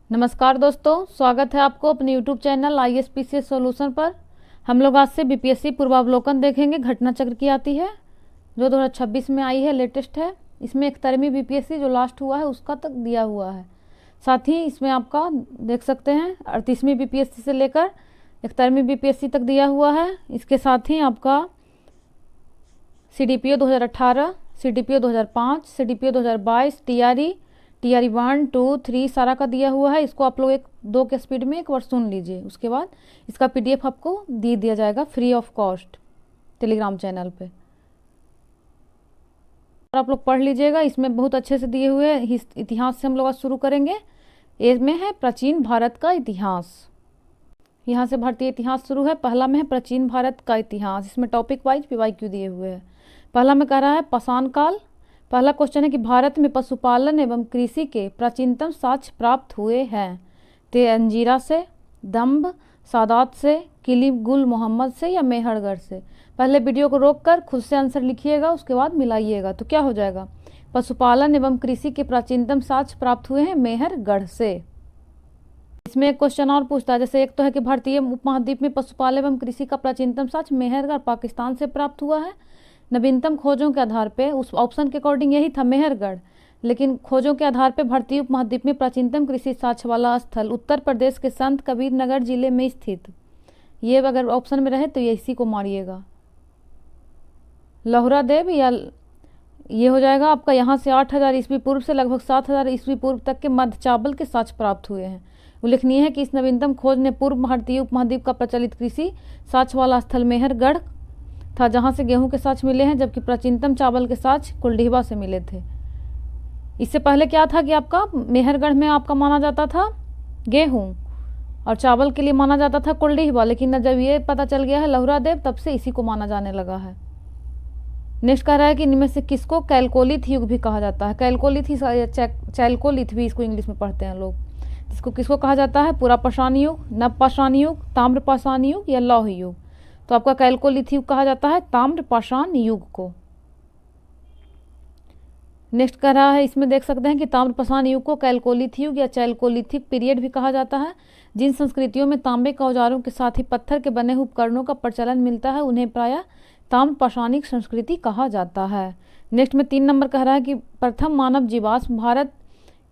नमस्कार दोस्तों, स्वागत है आपको अपने YouTube चैनल ISPCS सॉल्यूशन पर। हम लोग आज से बीपीएससी पूर्वावलोकन देखेंगे। घटना चक्र की आती है जो 2026 में आई है, लेटेस्ट है। इसमें 71वीं बीपीएससी जो लास्ट हुआ है उसका तक दिया हुआ है। साथ ही इसमें आपका देख सकते हैं 38वीं बीपीएससी से लेकर 71वीं बीपीएससी तक दिया हुआ है। इसके साथ ही आपका CDPO 2018, CDPO 2005, CDPO 2022, TRE 1, 2, 3 सारा का दिया हुआ है। इसको आप लोग 1-2 के स्पीड में एक बार सुन लीजिए। उसके बाद इसका PDF आपको दे दिया जाएगा free of cost Telegram channel पे, और आप लोग पढ़ लीजिएगा। इसमें बहुत अच्छे से दिए हुए हैं। इतिहास से हम लोग आज शुरू करेंगे। इसमें है प्राचीन भारत का इतिहास। यहाँ से भारतीय इतिहास शुरू है। पहला में है प्राचीन भारत का इतिहास। इसमें टॉपिक वाइज PYQ दिए हुए हैं। पहला में कह रहा है पाषाण काल। पहला क्वेश्चन है कि भारत में पशुपालन एवं कृषि के प्राचीनतम साक्ष्य प्राप्त हुए हैं। अंजीरा से, दम्भ, सादात से, किली गुल मोहम्मद से या मेहरगढ़ से। पहले वीडियो को रोककर खुद से आंसर लिखिएगा, उसके बाद मिलाइएगा। तो क्या हो जाएगा? पशुपालन एवं कृषि के प्राचीनतम साक्ष्य प्राप्त हुए हैं मेहरगढ़ से। इसमें एक क्वेश्चन और पूछता है, जैसे एक तो है कि भारतीय उपमहाद्वीप में पशुपालन एवं कृषि का प्राचीनतम साक्ष्य मेहरगढ़ पाकिस्तान से प्राप्त हुआ है। नवीनतम खोजों के आधार पे उस ऑप्शन के अकॉर्डिंग यही था मेहरगढ़, लेकिन खोजों के आधार पे भारतीय उपमहाद्वीप में प्राचीनतम कृषि साक्ष्य वाला स्थल उत्तर प्रदेश के संत कबीर नगर जिले में स्थित। ये अगर ऑप्शन में रहे तो ये इसी को मारिएगा, लोहरा देव, या ये हो जाएगा आपका। यहाँ से 8000 ईस्वी पूर्व से लगभग 7000 ईस्वी पूर्व तक के मध्य चावल के साक्ष्य प्राप्त हुए हैं। उल्लेखनीय है कि इस नवीनतम खोज ने पूर्व भारतीय उपमहाद्वीप का प्रचलित कृषि साक्ष्य वाला स्थल मेहरगढ़ था, जहां से गेहूं के साक्ष्य मिले हैं, जबकि प्राचीनतम चावल के साक्ष्य कुलडीबा से मिले थे। इससे पहले क्या था कि आपका मेहरगढ़ में आपका माना जाता था गेहूं और चावल के लिए माना जाता था कुलडीबा, लेकिन जब ये पता चल गया है लोहरा देव, तब से इसी को माना जाने लगा है। नेक्स्ट कह रहा है कि इनमें से किसको कैलकोलिथ युग भी कहा जाता है। कैलकोलिथ ही, चैलकोलिथ भी इसको इंग्लिश में पढ़ते हैं लोग। इसको किसको कहा जाता है? पुरापाषाण युग, नवपाषाण युग, ताम्रपाषाण युग या लौह युग। तो आपका कैलकोलिथ युग कहा जाता है ताम्रपाषाण युग को। नेक्स्ट कह रहा है, इसमें देख सकते हैं कि ताम्रपाषाण युग को कैलकोलिथ युग या चैलकोलिथिक पीरियड भी कहा जाता है। जिन संस्कृतियों में तांबे के औजारों के साथ ही पत्थर के बने हुए उपकरणों का प्रचलन मिलता है, उन्हें प्रायः ताम्रपाषाणिक संस्कृति कहा जाता है। नेक्स्ट में 3 नंबर कह रहा है कि प्रथम मानव जीवाश्म भारत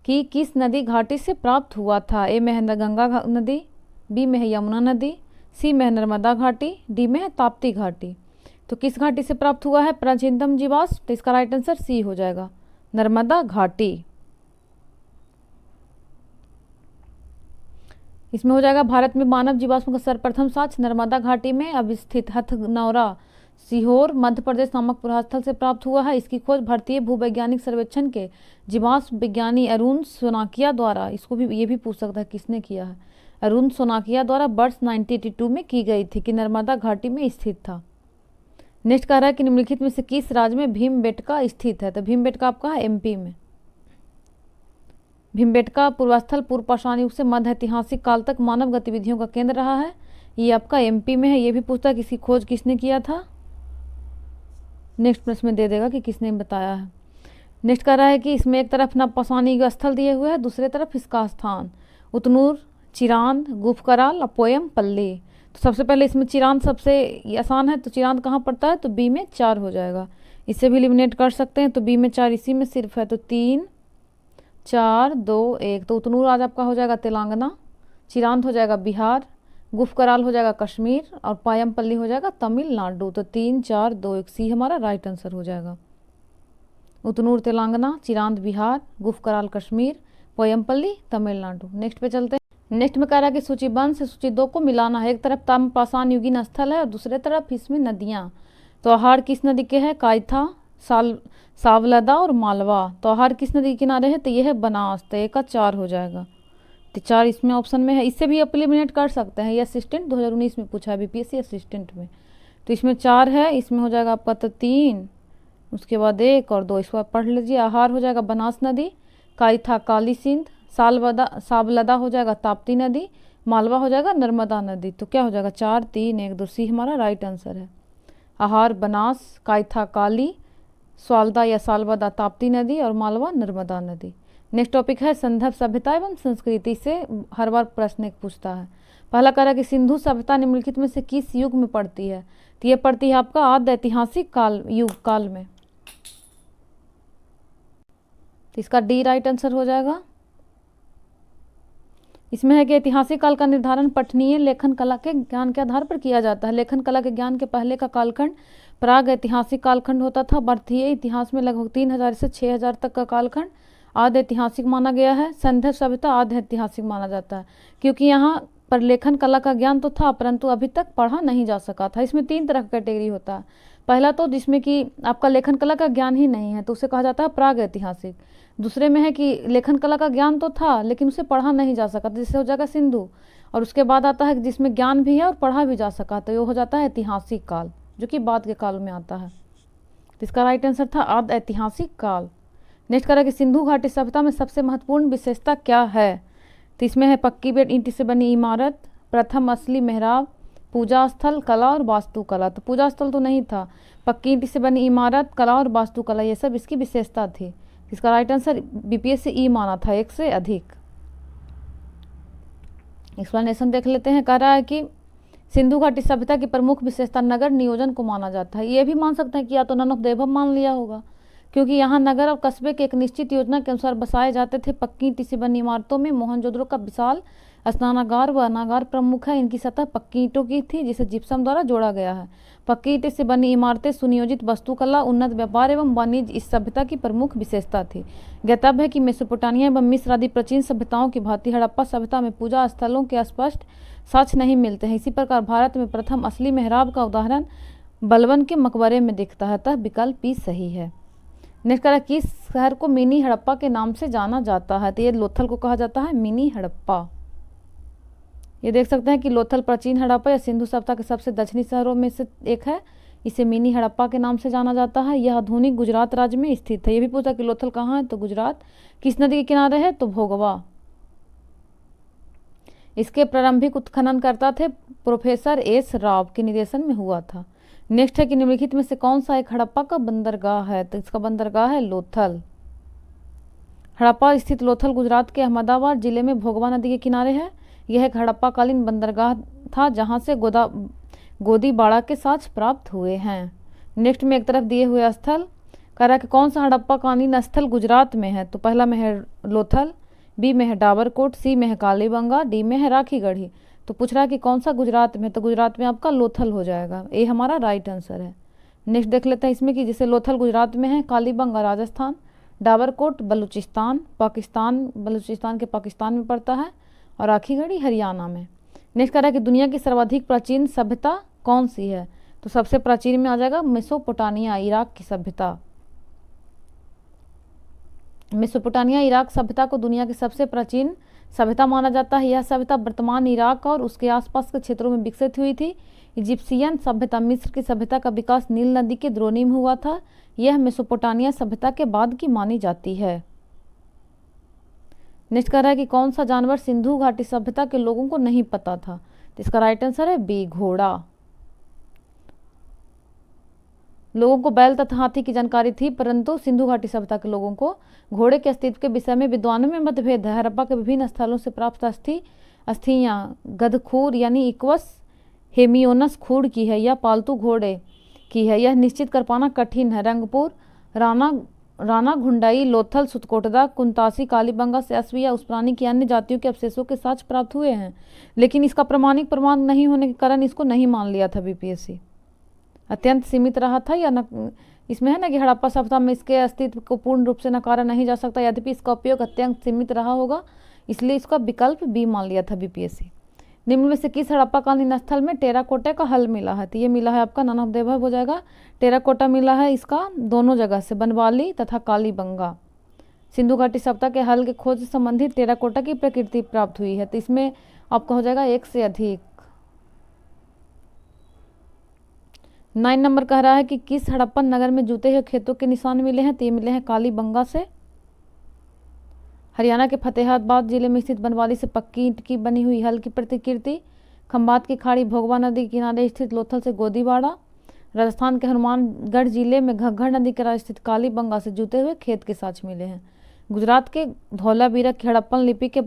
की किस नदी घाटी से प्राप्त हुआ था। ए में है गंगा नदी, बी में है यमुना नदी, सी में है नर्मदा घाटी, डी में है ताप्ती घाटी। तो किस घाटी से प्राप्त हुआ है प्राचीनतम जीवाश्म? तो इसका राइट आंसर सी हो जाएगा, नर्मदा घाटी। इसमें हो जाएगा भारत में मानव जीवाश्म का सर्वप्रथम साक्ष्य नर्मदा घाटी में अवस्थित हथनौरा, सीहोर, मध्य प्रदेश नामक पुरास्थल से प्राप्त हुआ है। इसकी खोज भारतीय भूवैज्ञानिक सर्वेक्षण के जीवाश्म विज्ञानी अरुण सोनाकिया द्वारा, इसको भी ये भी पूछ सकता है किसने किया है, अरुण सोनाकिया द्वारा वर्ष 1982 में की गई थी, कि नर्मदा घाटी में स्थित था। नेक्स्ट कह रहा है कि निम्नलिखित में से किस राज्य में भीमबेटका स्थित है। तो भीमबेटका आपका है MP में। भीमबेटका पूर्वास्थल पूर्व पाषाण युग से मध्य ऐतिहासिक काल तक मानव गतिविधियों का केंद्र रहा है। ये आपका MP में है। ये भी पूछता है कि इसकी खोज किसने किया था। नेक्स्ट प्रश्न में दे देगा कि किसने बताया है। नेक्स्ट कह रहा है कि इसमें एक तरफ नवपाषाण युग स्थल दिए हुए हैं, दूसरे तरफ इसका स्थान उतनूर, चिरांद, गुफकराल और पोयम पल्ली। तो सबसे पहले इसमें चिरांद सबसे आसान है, तो चिरांद कहाँ पड़ता है? तो B में 4 हो जाएगा। इससे भी एलिमिनेट कर सकते हैं, तो B में 4 इसी में सिर्फ है, तो 3, 4, 2, 1। तो उतनूर आज आपका हो जाएगा तेलंगाना, चिरांद हो जाएगा बिहार, गुफकराल हो जाएगा कश्मीर और पायमपल्ली हो जाएगा तमिलनाडु। तो 3, 4, 2, 1 सी हमारा राइट आंसर हो जाएगा। उतनूर तेलंगाना, चिरांद बिहार, गुफकराल कश्मीर, पोयमपल्ली तमिलनाडु। नेक्स्ट पे चलते हैं। नेक्स्ट में कह रहा है कि सूची 1 से सूची 2 को मिलाना है। एक तरफ ताम्रपाषाण युगीन स्थल है और दूसरे तरफ इसमें नदियाँ। तो आहार किस नदी के है? कायथा, सावलदा और मालवा। तो आहार किस नदी के किनारे है? तो यह है बनास। तो 1 का 4 हो जाएगा। तो 4 इसमें ऑप्शन में है। इससे भी एलिमिनेट कर सकते हैं। ये असिस्टेंट 2019 में पूछा है BPSC असिस्टेंट में। तो इसमें 4 है, इसमें हो जाएगा आपका तो 3, उसके बाद 1 और 2। इसको आप पढ़ लीजिए। आहार हो जाएगा बनास नदी, कायथा काली सिंध, सावलदा हो जाएगा ताप्ती नदी, मालवा हो जाएगा नर्मदा नदी। तो क्या हो जाएगा? 4, 3, 1, 2 सी हमारा राइट आंसर है। आहार बनास, कायथा काली, स्वालदा या सालबदा ताप्ती नदी और मालवा नर्मदा नदी। नेक्स्ट टॉपिक है संदर्भ सभ्यता एवं संस्कृति से हर बार प्रश्न एक पूछता है। पहला कह रहा है कि सिंधु सभ्यता निम्नलिखित में से किस युग में पड़ती है? तो ये पड़ती है आपका आद्य ऐतिहासिक काल युग काल में। तो इसका डी राइट आंसर हो जाएगा। इसमें है कि ऐतिहासिक काल का निर्धारण पठनीय लेखन कला के ज्ञान के आधार पर किया जाता है। लेखन कला के ज्ञान के पहले का कालखंड प्राग ऐतिहासिक कालखंड होता था। भारतीय इतिहास में लगभग 3000 से 6000 तक का कालखंड आद्य ऐतिहासिक माना गया है। संदर्भ सभ्यता आद्य ऐतिहासिक माना जाता है, क्योंकि यहाँ पर लेखन कला का ज्ञान तो था परंतु अभी तक पढ़ा नहीं जा सका था। इसमें 3 तरह का कैटेगरी होता है। पहला तो जिसमें कि आपका लेखन कला का ज्ञान ही नहीं है तो उसे कहा जाता है प्राग ऐतिहासिक। दूसरे में है कि लेखन कला का ज्ञान तो था लेकिन उसे पढ़ा नहीं जा सका, तो जिससे हो जाएगा सिंधु। और उसके बाद आता है जिसमें ज्ञान भी है और पढ़ा भी जा सका, तो ये हो जाता है ऐतिहासिक काल, जो कि बाद के काल में आता है। तो इसका राइट आंसर था आद्य ऐतिहासिक काल। नेक्स्ट करें कि सिंधु घाटी सभ्यता में सबसे महत्वपूर्ण विशेषता क्या है? तो इसमें है पक्की बेट ईंट से बनी इमारत, प्रथम असली मेहराब, पूजा स्थल, कला और वास्तुकला। तो पूजा स्थल तो नहीं था, पक्की ईंट से बनी इमारत, कला और वास्तुकला, ये सब इसकी विशेषता थी। इसका राइट आंसर बीपीएससी ई माना था, 1 से अधिक। एक्सप्लेनेशन देख लेते हैं। कह रहा है कि सिंधु घाटी सभ्यता की प्रमुख विशेषता नगर नियोजन को माना जाता है। ये भी मान सकते हैं कि या तो नन ऑफ द एबव मान लिया होगा, क्योंकि यहाँ नगर और कस्बे के एक निश्चित योजना के अनुसार बसाए जाते थे। पक्की ईंट से बनी इमारतों में मोहनजोदड़ो का विशाल स्नानागार व अनागार प्रमुख है। इनकी सतह पक्की ईंटों की थी जिसे जिप्सम द्वारा जोड़ा गया है। पक्की ईंट से बनी इमारतें, सुनियोजित वास्तुकला, उन्नत व्यापार एवं वाणिज्य इस सभ्यता की प्रमुख विशेषता थी। ज्ञातव्य है कि मेसोपोटामिया एवं मिस्र आदि प्राचीन सभ्यताओं की भांति हड़प्पा सभ्यता में पूजा स्थलों के स्पष्ट साक्ष्य नहीं मिलते हैं। इसी प्रकार भारत में प्रथम असली मेहराब का उदाहरण बलवन के मकबरे में दिखता है, अतः विकल्प ही सही है। नेक्स्ट करा किस शहर को मिनी हड़प्पा के नाम से जाना जाता है? तो ये लोथल को कहा जाता है मिनी हड़प्पा। ये देख सकते हैं कि लोथल प्राचीन हड़प्पा या सिंधु सभ्यता के सबसे दक्षिणी शहरों में से एक है। इसे मिनी हड़प्पा के नाम से जाना जाता है। यह आधुनिक गुजरात राज्य में स्थित है। ये भी पूछा कि लोथल कहाँ है, तो गुजरात। किस नदी के किनारे है, तो भोगवा। इसके प्रारंभिक उत्खननकर्ता थे प्रोफेसर एस राव के निर्देशन में हुआ था। नेक्स्ट है कि निम्नलिखित में से कौन सा एक हड़प्पा का बंदरगाह है? तो इसका बंदरगाह है लोथल। हड़प्पा स्थित लोथल गुजरात के अहमदाबाद जिले में भोगवा नदी के किनारे है। यह एक हड़प्पा कालीन बंदरगाह था जहां से गोदीबाड़ा के साक्ष्य प्राप्त हुए हैं। नेक्स्ट में एक तरफ दिए हुए स्थल कह रहा है कि कौन सा हड़प्पा कालीन स्थल गुजरात में है? तो पहला में है लोथल, बी में है डाबरकोट, सी में है कालीबंगा, डी में है राखीगढ़ी। तो पूछ रहा है कि कौन सा गुजरात में? तो गुजरात में आपका लोथल हो जाएगा, ये हमारा राइट आंसर है। नेक्स्ट देख लेते हैं इसमें कि जैसे लोथल गुजरात में है, कालीबंगा राजस्थान, डाबरकोट बलूचिस्तान पाकिस्तान, बलूचिस्तान के पाकिस्तान में पड़ता है, और राखीगढ़ी हरियाणा में। नेक्स्ट कह रहा है कि दुनिया की सर्वाधिक प्राचीन सभ्यता कौन सी है? तो सबसे प्राचीन में आ जाएगा मेसोपोटामिया, इराक की सभ्यता। मेसोपोटामिया इराक सभ्यता को दुनिया की सबसे प्राचीन सभ्यता माना जाता है। यह सभ्यता वर्तमान इराक और उसके आसपास के क्षेत्रों में विकसित हुई थी। इजिप्शियन सभ्यता, मिस्र की सभ्यता का विकास नील नदी के द्रोणी में हुआ था। यह मेसोपोटामिया सभ्यता के बाद की मानी जाती है। नेक्स्ट कह रहा है कि कौन सा जानवर सिंधु घाटी सभ्यता के लोगों को नहीं पता था? तो इसका राइट आंसर है बी, घोड़ा। लोगों को बैल तथा हाथी की जानकारी थी, परंतु सिंधु घाटी सभ्यता के लोगों को घोड़े के अस्तित्व के विषय में विद्वानों में मतभेद है। हड़प्पा के विभिन्न स्थलों से प्राप्त अस्थियां गधखूर यानी इक्वस हेमियोनस खूर की है या पालतू घोड़े की है, यह निश्चित कर पाना कठिन है। रंगपुर, राना घुंडाई, लोथल, सुतकोटदा, कुंतासी, कालीबंगा से अश्व या उस प्राणी की अन्य जातियों के अवशेषों के साक्ष्य प्राप्त हुए हैं, लेकिन इसका प्रमाणिक प्रमाण नहीं होने के कारण इसको नहीं मान लिया था बीपीएससी। अत्यंत सीमित रहा था या न, इसमें है ना कि हड़प्पा सभ्यता में इसके अस्तित्व को पूर्ण रूप से नकारा नहीं जा सकता, यद्यपि इसका उपयोग अत्यंत सीमित रहा होगा, इसलिए इसका विकल्प बी मान लिया था बीपीएससी। निम्न में से किस हड़प्पा कालीन स्थल में टेराकोटा का हल मिला है? तो ये मिला है आपका नन ऑफ द अबव हो जाएगा। टेराकोटा मिला है इसका दोनों जगह से, बनवाली तथा कालीबंगा। सिंधु घाटी सभ्यता के हल के खोज से संबंधित टेराकोटा की प्रकृति प्राप्त हुई है, तो इसमें आपका हो जाएगा 1 से अधिक। 9 नंबर कह रहा है कि किस हड़प्पन नगर में जूते हुए खेतों के निशान मिले हैं? तो ये मिले हैं कालीबंगा से। हरियाणा के फतेहाबाद जिले में स्थित बनवाली से पक्की ईंट की बनी हुई हल की प्रतिकृति। खंबात की खाड़ी भोगवा नदी के किनारे स्थित लोथल से गोदीबाड़ा। राजस्थान के हनुमानगढ़ जिले में घग्घर नदी के किनारे स्थित कालीबंगा से जूते हुए खेत के साक्ष्य मिले हैं। गुजरात के धौलावीरा की हड़प्पन लिपि के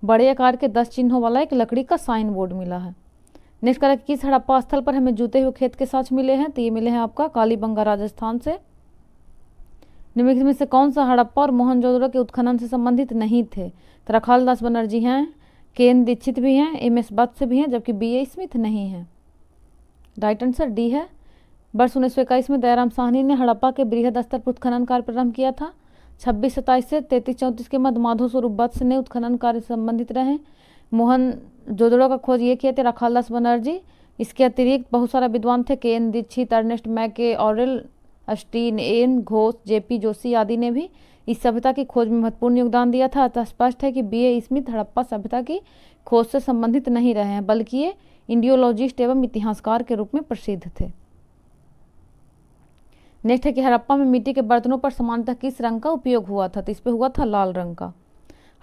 बड़े आकार के 10 चिन्हों वाला एक लकड़ी का साइन बोर्ड मिला है। नेक्स्ट करें किस हड़प्पा स्थल पर हमें जूते हुए खेत के साथ मिले हैं, तो ये मिले हैं आपका कालीबंगा राजस्थान से। निम्नलिखित में से कौन सा हड़प्पा और मोहनजोदड़ो के उत्खनन से संबंधित नहीं थे, तो रखाल दास बनर्जी हैं, केएन दीक्षित भी हैं, एमएस वत्स भी हैं, जबकि बीए स्मिथ नहीं है। राइट आंसर डी है। वर्ष 1921 में दयाराम साहनी ने हड़प्पा के बृहद स्तर पर उत्खनन कार्य प्रारंभ किया था। 2627 से 3334 के मध्य माधव स्वरूप वत्स ने उत्खनन कार्य से संबंधित रहे। मोहनजोदड़ो का खोज ये किए थे रखालदास बनर्जी। इसके अतिरिक्त बहुत सारे विद्वान थे, K N Dikshit, Ernest Mackay, Aurel Stein, N Ghosh, J P Joshi आदि ने भी इस सभ्यता की खोज में महत्वपूर्ण योगदान दिया था। अतः स्पष्ट है कि बीए स्मिथ हड़प्पा सभ्यता की खोज से संबंधित नहीं रहे हैं, बल्कि ये इंडियोलॉजिस्ट एवं इतिहासकार के रूप में प्रसिद्ध थे। नेक्स्ट है कि हड़प्पा में मिट्टी के बर्तनों पर सामान्यतः किस रंग का उपयोग हुआ था, तो इस पे हुआ था लाल रंग का।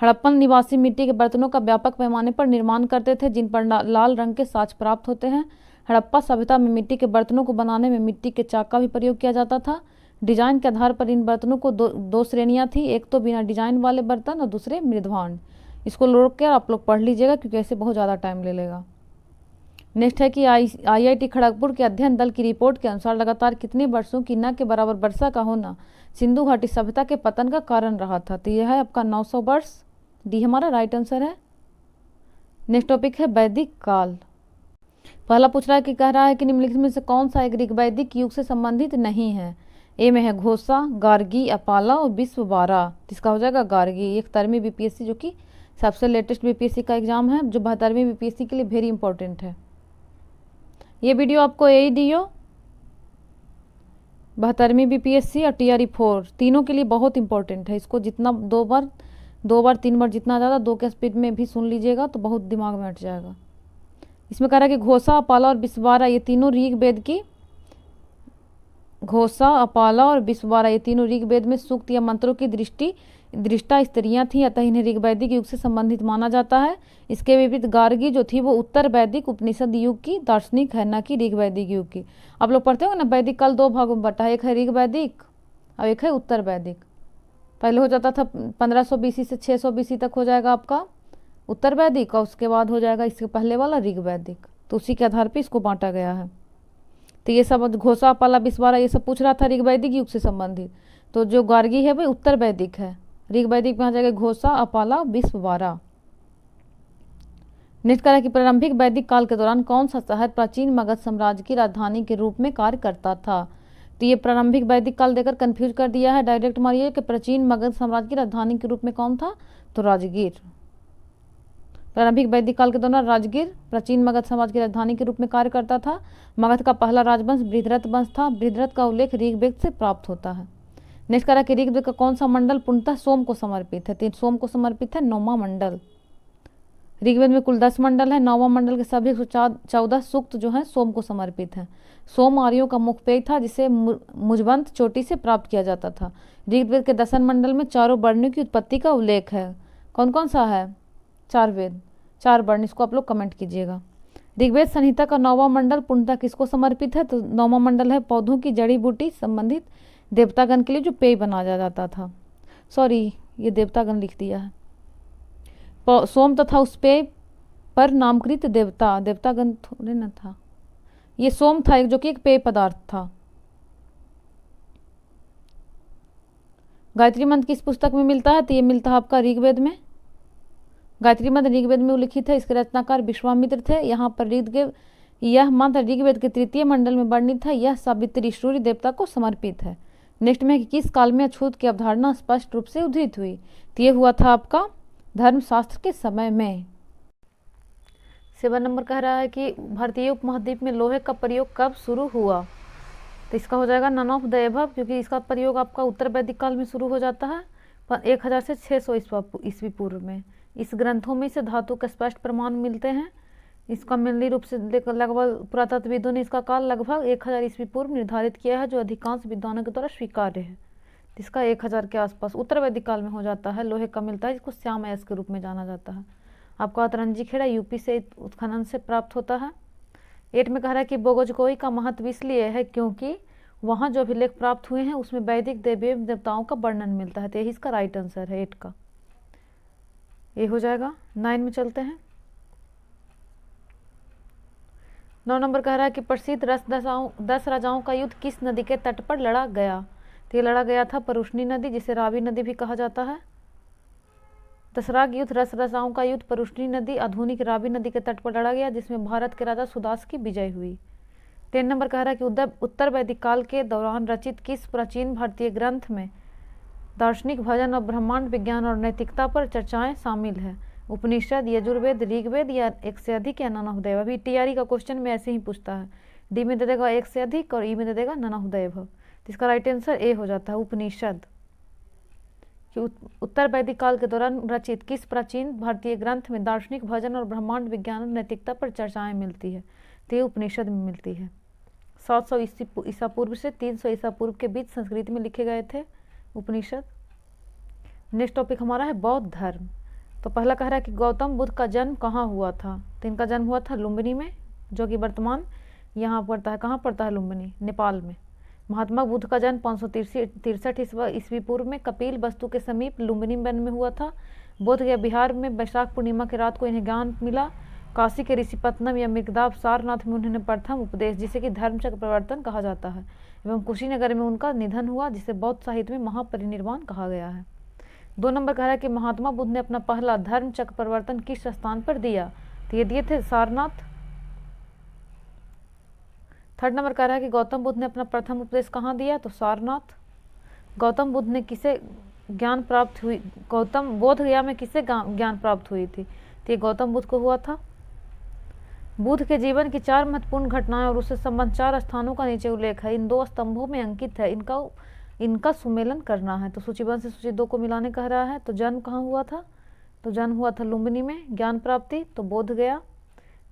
हड़प्पन निवासी मिट्टी के बर्तनों का व्यापक पैमाने पर निर्माण करते थे, जिन पर लाल रंग के साँच प्राप्त होते हैं। हड़प्पा सभ्यता में मिट्टी के बर्तनों को बनाने में मिट्टी के चाक का भी प्रयोग किया जाता था। डिजाइन के आधार पर इन बर्तनों को दो श्रेणियां थी, एक तो बिना डिजाइन वाले बर्तन और दूसरे मृदभांड। इसको रोक कर आप लोग पढ़ लीजिएगा क्योंकि ऐसे बहुत ज़्यादा टाइम ले लेगा। नेक्स्ट है कि आईआईटी खड़गपुर के अध्ययन दल की रिपोर्ट के अनुसार लगातार कितने वर्षों की न के बराबर वर्षा का होना सिंधु घाटी सभ्यता के पतन का कारण रहा था, तो यह है आपका 900 वर्ष। डी हमारा राइट आंसर है। नेक्स्ट टॉपिक है वैदिक काल। पहला पूछ रहा है कि कह रहा है कि निम्नलिखित में से कौन सा एक ऋग्वैदिक युग से संबंधित नहीं है। ए में है घोषा, गार्गी, अपाला और विश्ववारा। इसका हो जाएगा गार्गी। एक 13वीं बीपीएससी जो कि सबसे लेटेस्ट बीपीएससी का एग्जाम है, जो 72वीं बीपीएससी के लिए वेरी इंपॉर्टेंट है। ये वीडियो आपको एईडीओ, 72वीं बीपीएससी और टीआरई 4 तीनों के लिए बहुत इंपॉर्टेंट है। इसको जितना दो बार 3 बार जितना ज़्यादा 2 के स्पीड में भी सुन लीजिएगा तो बहुत दिमाग में अट जाएगा। इसमें कह रहा है कि घोषा, अपाला और विश्ववारा ये तीनों ऋग्वेद की, घोषा, अपाला और विश्ववारा ये तीनों ऋग्वेद में सूक्त या मंत्रों की दृष्टा स्त्रियां थीं, अतः इन्हें ऋग्वैदिक युग से संबंधित माना जाता है। इसके विपरीत गार्गी जो थी वो उत्तर वैदिक उपनिषद युग की दार्शनिक है, न कि ऋग्वैदिक युग की। आप लोग पढ़ते हो ना, वैदिक काल 2 भागों में बटा है, एक है ऋग्वैदिक और एक है उत्तर वैदिक। पहले हो जाता था 1500 बीसी से 600 बीसी तक हो जाएगा आपका उत्तर वैदिक, और उसके बाद हो जाएगा इसके पहले वाला ऋग्वैदिक। तो उसी के आधार पर इसको बांटा गया है। तो ये सब घोषा, अपाला, विश्ववारा ये सब पूछ रहा था ऋग्वैदिक युग से संबंधित। तो जो गार्गी है वही उत्तर वैदिक है। ऋग्वैदिक में आ जाएगा घोषा, अपाला, विश्ववारा। नेक्स्ट करा कि प्रारंभिक वैदिक काल के दौरान कौन सा शहर प्राचीन मगध साम्राज्य की राजधानी के रूप में कार्य करता था। तो ये प्रारंभिक वैदिक काल देकर कंफ्यूज कर दिया है। डायरेक्ट मारिए कि प्राचीन मगध साम्राज्य की राजधानी के रूप में कौन था, तो राजगीर। प्रारंभिक वैदिक काल के दौरान राजगीर प्राचीन मगध साम्राज्य की राजधानी के रूप में कार्य करता था। मगध का पहला राजवंश बृहद्रथ वंश था। बृहद्रथ का उल्लेख ऋग्वेद से प्राप्त होता है। नेक्स्ट करा कि ऋग्वेद का कौन सा मंडल पूर्णतः सोम को समर्पित है, तो सोम को समर्पित है 9वां मंडल। ऋग्वेद में कुल 10 मंडल है। 9वां मंडल के सभी 114 सूक्त जो है सोम को समर्पित है। सोम आर्यों का मुख्य पेय था जिसे मुजबंत चोटी से प्राप्त किया जाता था। ऋग्वेद के 10 मंडल में 4 वर्णों की उत्पत्ति का उल्लेख है। कौन कौन सा है, 4 वेद, 4 वर्ण। इसको आप लोग कमेंट कीजिएगा। ऋग्वेद संहिता का 9वां मंडल पूर्णतः किसको समर्पित है, तो 9वां मंडल है पौधों की जड़ी बूटी संबंधित देवतागण के लिए जो पेय बनाया जाता था। सॉरी, ये देवतागण लिख दिया है। सोम तथा उस पेय पर नामकृत देवतागण थोड़े न था, ये सोम था जो कि एक पेय पदार्थ था। गायत्री मंत्र किस पुस्तक में मिलता है, तो ये मिलता है आपका ऋग्वेद में। गायत्री मंत्र ऋग्वेद में उल्लिखित है। इसके रचनाकार विश्वामित्र थे। यहाँ पर यह मंत्र ऋग्वेद के 3य मंडल में वर्णित है। यह सावित्री सूर्य देवता को समर्पित है। नेक्स्ट में कि किस काल में अछूत की अवधारणा स्पष्ट रूप से उद्धृत हुई, तो ये हुआ था आपका धर्मशास्त्र के समय में। 7 नंबर कह रहा है कि भारतीय उपमहाद्वीप में लोहे का प्रयोग कब शुरू हुआ, तो इसका हो जाएगा नन ऑफ द एबव, क्योंकि इसका प्रयोग आपका उत्तर वैदिक काल में शुरू हो जाता है 1000 से 600 ईस्वी पूर्व में। इस ग्रंथों में से धातु के स्पष्ट प्रमाण मिलते हैं। इसका मेनली रूप से लगभग पुरातत्वविदों ने इसका काल लगभग 1000 ईस्वी पूर्व निर्धारित किया है, जो अधिकांश विद्वानों के द्वारा स्वीकार्य है। इसका 1000 के आसपास उत्तर वैदिक काल में हो जाता है। लोहे का मिलता है, जिसको श्याम अयस्क के रूप में जाना जाता है। आपका अतरंजी खेड़ा यूपी से उत्खनन से प्राप्त होता है। 8 में कह रहा है कि बोगोजकोई का महत्व इसलिए है क्योंकि वहाँ जो अभिलेख प्राप्त हुए हैं उसमें वैदिक देवी देवताओं का वर्णन मिलता है। तो यही इसका राइट आंसर है 8 का, ये हो जाएगा। 9 में चलते हैं। 9 नंबर कह रहा है कि प्रसिद्ध 10 राजाओं का युद्ध किस नदी के तट पर लड़ा गया। तो ये लड़ा गया था परुष्णी नदी, जिसे रावी नदी भी कहा जाता है। दसराग युद्ध रस राजाओं का युद्ध परुष्णी नदी आधुनिक रावी नदी के तट पर लड़ा गया, जिसमें भारत के राजा सुदास की विजय हुई। 10 नंबर कह रहा है कि उत्तर वैदिक काल के दौरान रचित किस प्राचीन भारतीय ग्रंथ में दार्शनिक भजन और ब्रह्मांड विज्ञान और नैतिकता पर चर्चाएं शामिल है। उपनिषद, यजुर्वेद, ऋग्वेद या एक से अधिक या ननहुदैव। अभी टीआरई का क्वेश्चन में ऐसे ही पूछता है, डी में दे देगा एक से अधिक और ई में दे देगा ननहुदैव। तो इसका राइट आंसर ए हो जाता है उपनिषद। कि उत्तर वैदिक काल के दौरान रचित किस प्राचीन भारतीय ग्रंथ में दार्शनिक भजन और ब्रह्मांड विज्ञान और नैतिकता पर चर्चाएं मिलती है। तो ये उपनिषद में मिलती है। 700 ईसा पूर्व से 300 ईसा पूर्व के बीच संस्कृत में लिखे गए थे उपनिषद। नेक्स्ट टॉपिक हमारा है बौद्ध धर्म। तो पहला कह रहा है कि गौतम बुद्ध का जन्म कहाँ हुआ था। तो इनका जन्म हुआ था लुम्बिनी में, जो कि वर्तमान यहाँ पड़ता है, कहाँ पड़ता है लुम्बिनी, नेपाल में। महात्मा बुद्ध का जन्म 563 ईस्वी पूर्व में कपिल वस्तु के समीप लुम्बिनी वन में हुआ था। बोध गया बिहार में वैशाख पूर्णिमा की रात को इन्हें ज्ञान मिला। काशी के ऋषिपत्तनम या मिर्गदाब सारनाथ में उन्होंने प्रथम उपदेश, जिसे कि धर्मचक्र प्रवर्तन कहा जाता है, एवं कुशीनगर में उनका निधन हुआ, जिसे बौद्ध साहित्य में महापरिनिर्वाण कहा गया है। 2 नंबर कह रहा है कि महात्मा बुद्ध ने अपना पहला धर्मचक्र प्रवर्तन किस स्थान पर दिया। तो ये दिए थे सारनाथ। 3rd नंबर कह रहा है कि गौतम बुद्ध ने अपना प्रथम उपदेश कहाँ दिया। तो सारनाथ। गौतम बुद्ध ने किसे ज्ञान प्राप्त हुई, गौतम बोध गया में किसे ज्ञान प्राप्त हुई थी। तो ये गौतम बुद्ध को हुआ था। बुद्ध के जीवन की 4 महत्वपूर्ण घटनाएं और उससे संबंध 4 स्थानों का नीचे उल्लेख है। इन 2 स्तंभों में अंकित है, इनका सुमेलन करना है। तो सूची 1 से सूची 2 को मिलाने कह रहा है। तो जन्म कहाँ हुआ था। तो जन्म हुआ था लुम्बिनी में। ज्ञान प्राप्ति तो बोध गया।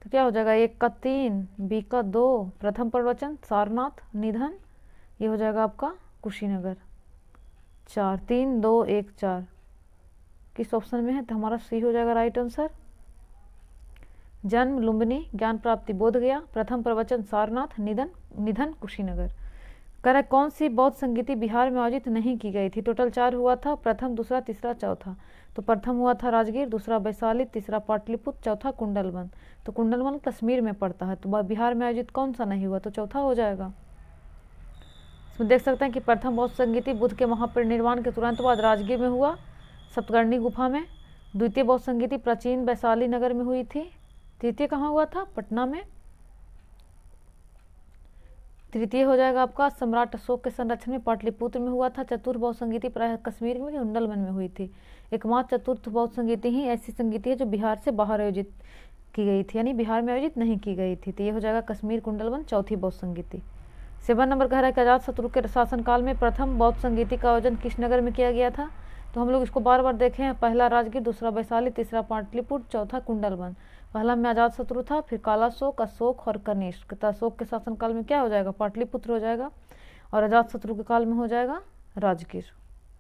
तो क्या हो जाएगा 1 का 3, बी का 2, प्रथम प्रवचन सारनाथ, निधन ये हो जाएगा आपका कुशीनगर। 4 3 2 1 4 किस ऑप्शन में है। तो हमारा सी हो जाएगा राइट आंसर। जन्म लुम्बिनी, ज्ञान प्राप्ति बोध गया, प्रथम प्रवचन सारनाथ, निधन कुशीनगर। कह रहा कौन सी बौद्ध संगीति बिहार में आयोजित नहीं की गई थी। टोटल 4 हुआ था, प्रथम, दूसरा, तीसरा, चौथा। तो प्रथम हुआ था राजगीर, दूसरा वैशाली, तीसरा पाटलिपुत्र, चौथा कुंडलवन। तो कुंडलवन कश्मीर में पड़ता है। तो बिहार में आयोजित कौन सा नहीं हुआ। तो चौथा हो जाएगा। इसमें देख सकते हैं कि प्रथम बौद्ध संगीति बुद्ध के महापरिनिर्वाण के तुरंत बाद राजगीर में हुआ, सप्तगर्णी गुफा में। द्वितीय बौद्ध संगीति प्राचीन वैशाली नगर में हुई थी। तृतीय कहाँ हुआ था, पटना में। तृतीय हो जाएगा आपका सम्राट अशोक के संरक्षण में पाटलिपुत्र में हुआ था। चतुर्थ बौद्ध संगीति प्रायः कश्मीर में कुंडलवन में हुई थी। एकमात्र चतुर्थ बौद्ध संगीति ही ऐसी संगीति है जो बिहार से बाहर आयोजित की गई थी, यानी बिहार में आयोजित नहीं की गई थी। तो ये हो जाएगा कश्मीर कुंडलवन, चौथी बौद्ध संगीति। 7 नंबर कह रहा है कि अजातशत्रु के शासनकाल में प्रथम बौद्ध संगीति का आयोजन किस नगर में किया गया था। तो हम लोग इसको बार बार देखे हैं। पहला राजगीर, दूसरा वैशाली, तीसरा पाटलिपुत्र, चौथा कुंडलवन। पहला में अजातशत्रु था, फिर कालाशोक, अशोक और कनिष्क। तो अशोक के शासनकाल में क्या हो जाएगा, पाटलिपुत्र हो जाएगा, और अजातशत्रु के काल में हो जाएगा राजगीर।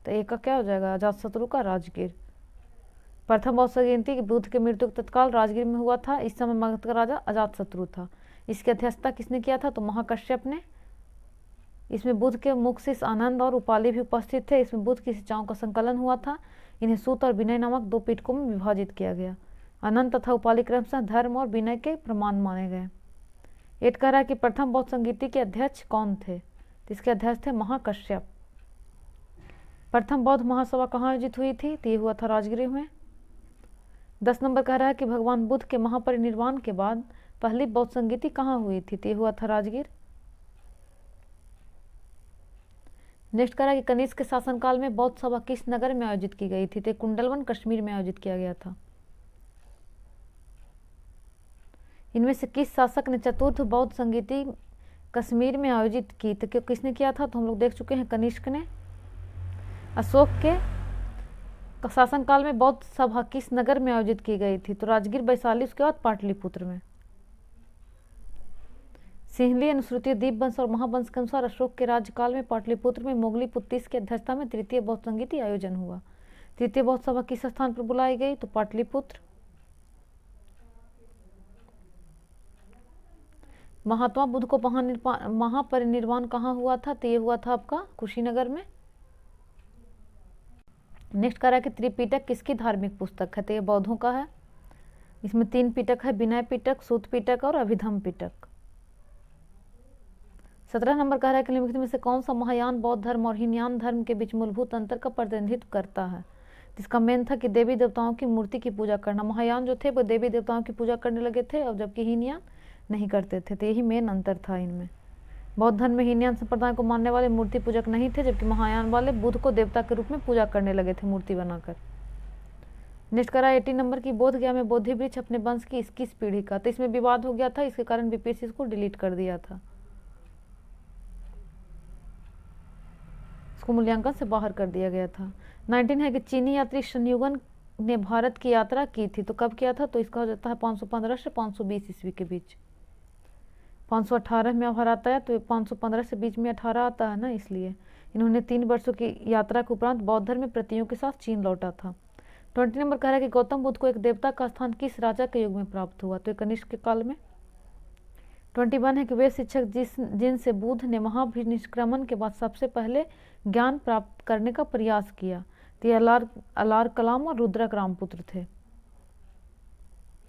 तो एक का क्या हो जाएगा, अजातशत्रु का राजगीर। प्रथम बौद्ध संगीति बुद्ध के मृत्यु के तत्काल राजगीर में हुआ था। इस समय मगध का राजा अजातशत्रु था। इसकी अध्यक्षता किसने किया था। तो महाकश्यप ने। इसमें बुद्ध के मुख्य शिष्य आनंद और उपाली भी उपस्थित थे। इसमें बुद्ध की शिक्षाओं का संकलन हुआ था। इन्हें सूत और विनय नामक 2 पिटकों में विभाजित किया गया। आनंद तथा उपाली क्रमशः धर्म और विनय के प्रमाण माने गए। 8 कह रहा है कि प्रथम बौद्ध संगीति के अध्यक्ष कौन थे। तो इसके अध्यक्ष थे महाकश्यप। प्रथम बौद्ध महासभा कहाँ आयोजित हुई थी। तो ये हुआ था राजगीर में। 10 नंबर कह रहा है कि भगवान बुद्ध के महापरिनिर्वाण के बाद पहली बौद्ध संगीति कहाँ हुई थी। तो ये हुआ था राजगीर। नेक्स्ट कह रहा है कि कनिष्क के शासनकाल में बौद्ध सभा किस नगर में आयोजित की गई थी। तो कुंडलवन कश्मीर में आयोजित किया गया था। इनमें से किस शासक ने चतुर्थ बौद्ध संगीति कश्मीर में आयोजित की। तो क्यों किसने किया था। तो हम लोग देख चुके हैं कनिष्क ने। अशोक के शासनकाल में बौद्ध सभा किस नगर में आयोजित की गई थी। तो राजगीर, वैशाली, उसके बाद पाटलिपुत्र में। सिंहली अनुश्रुति दीपवंश और महावंश के अनुसार अशोक के राज्यकाल में पाटलिपुत्र में मोगली पुत्तीस की अध्यक्षता में तृतीय बौद्ध संगीति आयोजन हुआ। तृतीय बौद्ध सभा किस स्थान पर बुलाई गई। तो पाटलिपुत्र। महात्मा बुद्ध को महापरिनिर्वाण कहाँ हुआ था? तो ये हुआ था आपका कुशीनगर में। नेक्स्ट कह रहा है कि त्रिपिटक किसकी धार्मिक पुस्तक है? तो ये बौद्धों का है। इसमें 3 पिटक है, विनय पिटक, सूत पिटक और अभिधम पिटक। 17 नंबर कह रहा है कि निम्नलिखित में से कौन सा महायान बौद्ध धर्म और हीनयान धर्म के बीच मूलभूत अंतर का प्रतिनिधित्व करता है? जिसका मेन था कि देवी देवताओं की मूर्ति की पूजा करना। महायान जो थे वो देवी देवताओं की पूजा करने लगे थे और जबकि हीनयान नहीं करते थे। तो यही मेन अंतर था इनमें। बौद्ध धर्म में हीनयान संप्रदाय को मानने वाले मूर्ति पूजक नहीं थे, जबकि महायान वाले बुद्ध को देवता के रूप में पूजा करने लगे थे मूर्ति बनाकर। नेक्स्ट करा 80 नंबर की बोध गया में बोधि वृक्ष अपने वंश की 21 पीढ़ी का। तो इसमें विवाद हो गया था, इसके कारण बीपीएससी इसको डिलीट कर दिया था, इसको मूल्यांकन से बाहर कर दिया गया था। 19 है कि चीनी यात्री संयुगन ने भारत की यात्रा की थी। तो कब किया था? तो इसका हो जाता है 515 से 520 ईस्वी के बीच। 518 में भारत आया तो 515 से बीच में 18 आता है ना, इसलिए इन्होंने 3 वर्षों की यात्रा के उपरांत बौद्ध धर्म में प्रतियों के साथ चीन लौटा था। 20 नंबर कह रहा है कि गौतम बुद्ध को एक देवता का स्थान किस राजा के युग में प्राप्त हुआ? तो कनिष्क के काल में। 21 है कि वे शिक्षक जिनसे बुद्ध ने महाभिनिष्क्रमण के बाद सबसे पहले ज्ञान प्राप्त करने का प्रयास किया। तो ये अलार कलाम और रुद्रक रामपुत्र थे।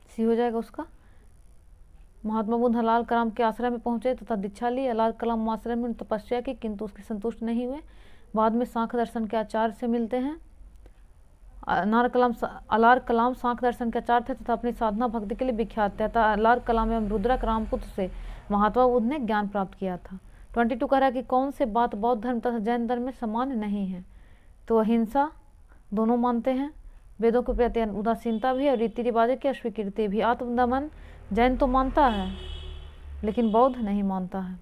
सी हो जाएगा उसका। महात्मा बुद्ध हलाल कलाम के आश्रम में पहुंचे तथा दीक्षा ली। अलार कलाम आश्रम में तपस्या की, किंतु उसके संतुष्ट नहीं हुए। बाद में सांख्य दर्शन के आचार्य से मिलते हैं। अलार कलाम सांख्य दर्शन के आचार्य थे तथा अपनी साधना भक्ति के लिए विख्यात थे। अतः अलार कलाम एवं रुद्रक रामपुत्र से महात्मा बुद्ध ने ज्ञान प्राप्त किया था। 22 कह रहा है कि कौन से बात बौद्ध धर्म तथा जैन धर्म में समान नहीं है? तो अहिंसा दोनों मानते हैं, वेदों के प्रति उदासीनता भी और रीति रिवाज की अस्वीकृति भी। आत्मदमन जैन तो मानता है लेकिन बौद्ध नहीं मानता है।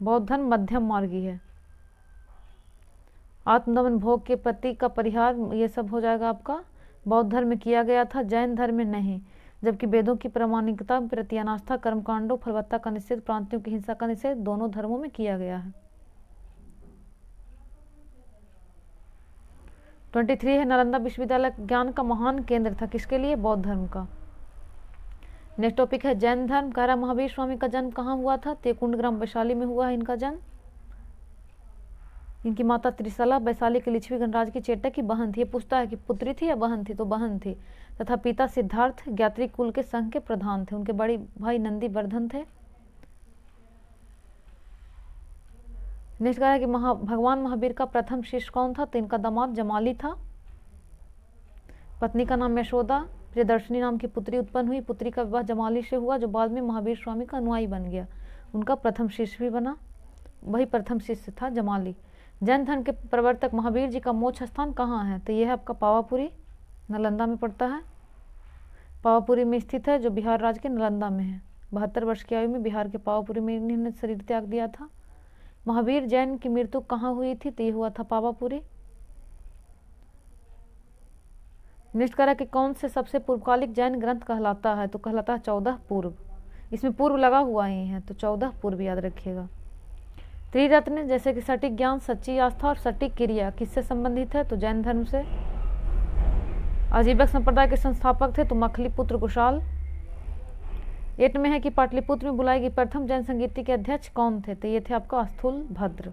बौद्ध धर्म मध्यम मार्गी है। आत्मदमन भोग के प्रति का परिहार ये सब हो जाएगा आपका बौद्ध धर्म में किया गया था, जैन धर्म में नहीं। जबकि वेदों की प्रामाणिकता प्रति अनास्था, कर्मकांडों, फलवत्ता का निषेध, प्रांतियों की हिंसा का निषेध दोनों धर्मों में किया गया है। 23 है नालंदा विश्वविद्यालय ज्ञान का महान केंद्र था, किसके लिए? बौद्ध धर्म का। नेक्स्ट टॉपिक है जैन धर्म। कह रहा महावीर स्वामी का जन्म कहाँ हुआ था? तो कुंडग्राम वैशाली में हुआ है इनका जन्म। इनकी माता त्रिशला वैशाली के लिच्छवी गणराज की चेटक की बहन थी। ये पूछता है कि पुत्री थी या बहन थी? तो बहन थी। तथा पिता सिद्धार्थ ज्ञात्री कुल के संघ के प्रधान थे। उनके बड़े भाई नंदी वर्धन थे। नेक्स्ट कह रहा है कि भगवान महावीर का प्रथम शिष्य कौन था? तो इनका दामाद जमाली था। पत्नी का नाम यशोदा प्रियदर्शनी नाम की पुत्री उत्पन्न हुई। पुत्री का विवाह जमाली से हुआ जो बाद में महावीर स्वामी का अनुयायी बन गया। उनका प्रथम शिष्य भी बना, वही प्रथम शिष्य था जमाली। जैन धर्म के प्रवर्तक महावीर जी का मोक्ष स्थान कहाँ है? तो यह है आपका पावापुरी, नालंदा में पड़ता है। पावापुरी में स्थित है जो बिहार राज्य के नालंदा में है। 72 वर्ष की आयु में बिहार के पावापुरी में इन्होंने शरीर त्याग दिया था। महावीर जैन की मृत्यु कहाँ हुई थी? तो ये हुआ था पावापुरी। नेक्स्ट करा कि कौन से सबसे पूर्वकालिक जैन ग्रंथ कहलाता है? तो कहलाता है 14 पूर्व। इसमें पूर्व लगा हुआ ही है तो 14 पूर्व याद रखिएगा। त्रिरत्न जैसे कि सटीक ज्ञान, सच्ची आस्था और सटीक क्रिया किससे संबंधित है? तो जैन धर्म से। आजीवक संप्रदाय के संस्थापक थे तो मखलीपुत्र कुशाल। 8 में है कि पाटलिपुत्र में बुलाई गई प्रथम जैन संगीति के अध्यक्ष कौन थे? तो ये थे आपका स्थूल भद्र।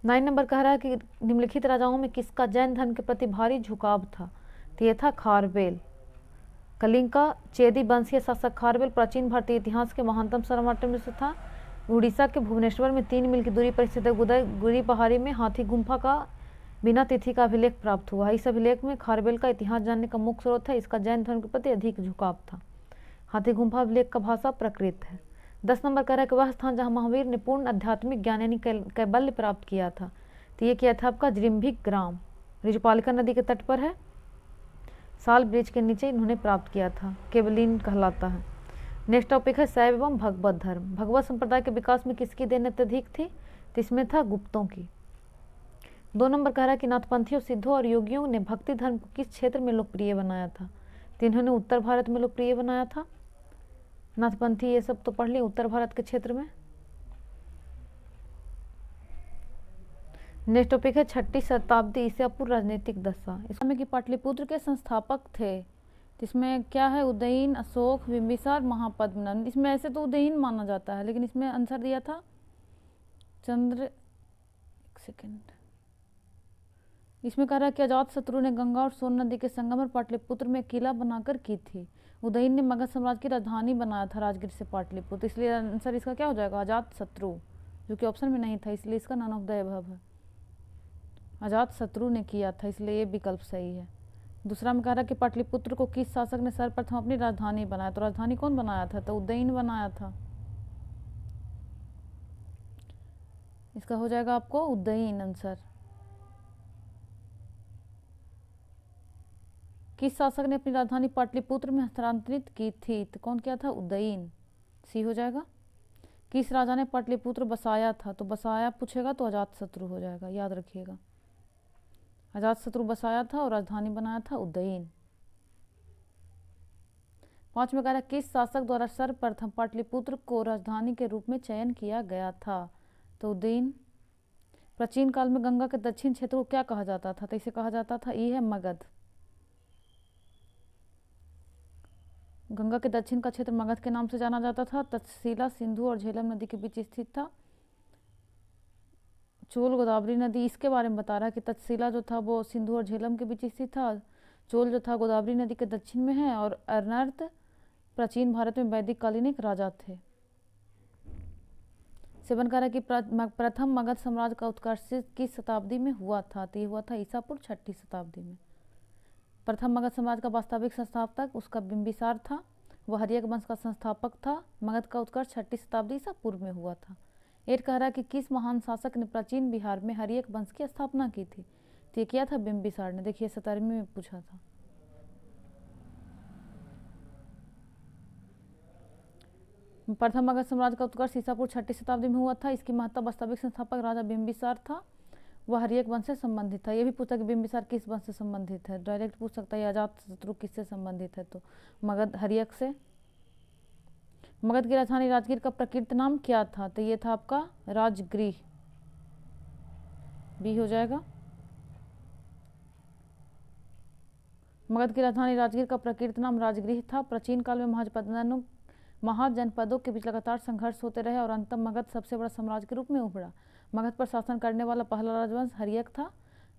9 नंबर कह रहा है कि निम्नलिखित राजाओं में किसका जैन धर्म के प्रति भारी झुकाव था? तो ये था खारवेल। कलिंग का चेदी वंशीय शासक खारवेल प्राचीन भारतीय इतिहास के महानतम सम्राटों में से था। उड़ीसा के भुवनेश्वर में 3 मील की दूरी पर स्थित गुरी पहाड़ी में हाथी गुम्फा का बिना तिथि का अभिलेख प्राप्त हुआ। इस अभिलेख में खारवेल का इतिहास जानने का मुख्य स्रोत है। इसका जैन धर्म के प्रति अधिक झुकाव था। हाथी गुम्फा अभिलेख का भाषा प्रकृत है। 10 नंबर कह रहा है कि वह स्थान जहाँ महावीर ने पूर्ण आध्यात्मिक ज्ञान यानी कैबल्य प्राप्त किया था। तो ये किया था आपका जृंभिक ग्राम, रिजपालिका नदी के तट पर है। साल ब्रिज के नीचे इन्होंने प्राप्त किया था, केवलिन कहलाता है। नेक्स्ट टॉपिक है शैव एवं भगवत धर्म। भगवत संप्रदाय के विकास में किसकी देन अत्यधिक थी? तो इसमें था गुप्तों की। 2 नंबर कह रहा है कि नाथपंथियों, सिद्धों और योगियों ने भक्ति धर्म को किस क्षेत्र में लोकप्रिय बनाया था? तो इन्होंने उत्तर भारत में लोकप्रिय बनाया था। नाथपंथी ये सब तो पढ़ ली उत्तर भारत के क्षेत्र में। नेक्स्ट टॉपिक है 6ठी शताब्दी ईसा पूर्व राजनीतिक दशा। इसमें कि पाटलिपुत्र के संस्थापक थे तो इसमें क्या है, उदयीन, अशोक, बिंबिसार, महापद्म। इसमें ऐसे तो उदयीन माना जाता है, लेकिन इसमें आंसर दिया था चंद्र, एक सेकेंड, इसमें कह रहा है कि अजात शत्रु ने गंगा और सोन नदी के संगम और पाटलिपुत्र में किला बनाकर की थी। उदयीन ने मगध साम्राज्य की राजधानी बनाया था राजगीर से पाटलिपुत्र, इसलिए आंसर इसका क्या हो जाएगा, अजात शत्रु, जो कि ऑप्शन में नहीं था, इसलिए इसका नन ऑफ द अबव है। अजात शत्रु ने किया था, इसलिए ये विकल्प सही है। दूसरा में कह रहा है कि पाटलिपुत्र को किस शासक ने सर्वप्रथम अपनी राजधानी बनाया, तो राजधानी कौन बनाया था, तो उदयीन बनाया था। इसका हो जाएगा आपको उदयीन आंसर। किस शासक ने अपनी राजधानी पाटलिपुत्र में हस्तांतरित की थी, तो कौन किया था, उदयीन, सी हो जाएगा। किस राजा ने पाटलिपुत्र बसाया था, तो बसाया पूछेगा तो अजातशत्रु हो जाएगा, याद रखिएगा। अजातशत्रु बसाया था और राजधानी बनाया था उदयीन। 5 में कह रहा है किस शासक द्वारा सर्वप्रथम पाटलिपुत्र को राजधानी के रूप में चयन किया गया था, तो उदयीन। प्राचीन काल में गंगा के दक्षिण क्षेत्र को क्या कहा जाता था, तो इसे कहा जाता था, ये है मगध। गंगा के दक्षिण का क्षेत्र मगध के नाम से जाना जाता था। तक्षशिला सिंधु और झेलम नदी के बीच स्थित था। चोल गोदावरी नदी, इसके बारे में बता रहा है कि तक्षशिला जो था वो सिंधु और झेलम के बीच स्थित था। चोल जो था गोदावरी नदी के दक्षिण में है। और अर्नर्त प्राचीन भारत में वैदिक कालीन एक राजा थे। 7 कह रहा है कि प्रथम मगध साम्राज्य का उत्कर्ष किस शताब्दी में हुआ था, तो ये हुआ था ईसा पूर्व 6ठी शताब्दी में। प्रथम मगध साम्राज्य का वास्तविक संस्थापक उसका बिंबिसार था, वह हर्यक वंश का संस्थापक था। मगध का उत्कर्ष 6ठी शताब्दी ईसा पूर्व में हुआ था। 8 कह रहा है कि किस महान शासक ने प्राचीन बिहार में हर्यक वंश की स्थापना की थी, तो ये किया था बिंबिसार ने। देखिए 17वीं में पूछा था। प्रथम मगध साम्राज्य का उत्कर्ष ईसा पूर्व 6ठी शताब्दी में हुआ था। इसकी महत्ता वास्तविक संस्थापक राजा बिंबिसार था, वह हर्यक वंश से संबंधित था। ये भी पूछता कि बिंबिसार किस वंश से संबंधित है, डायरेक्ट पूछ सकता है। अजातशत्रु किससे संबंधित है, तो मगध हर्यक से। मगध की राजधानी राजगीर का प्रकृत नाम क्या था, तो ये था आपका राजगृह, बी हो जाएगा। मगध की राजधानी राजगीर का प्रकृत नाम राजगृह था। प्राचीन काल में महाजनपदों के बीच लगातार संघर्ष होते रहे और अंततः मगध सबसे बड़ा साम्राज्य के रूप में उभरा। मगध पर शासन करने वाला पहला राजवंश हर्यक था।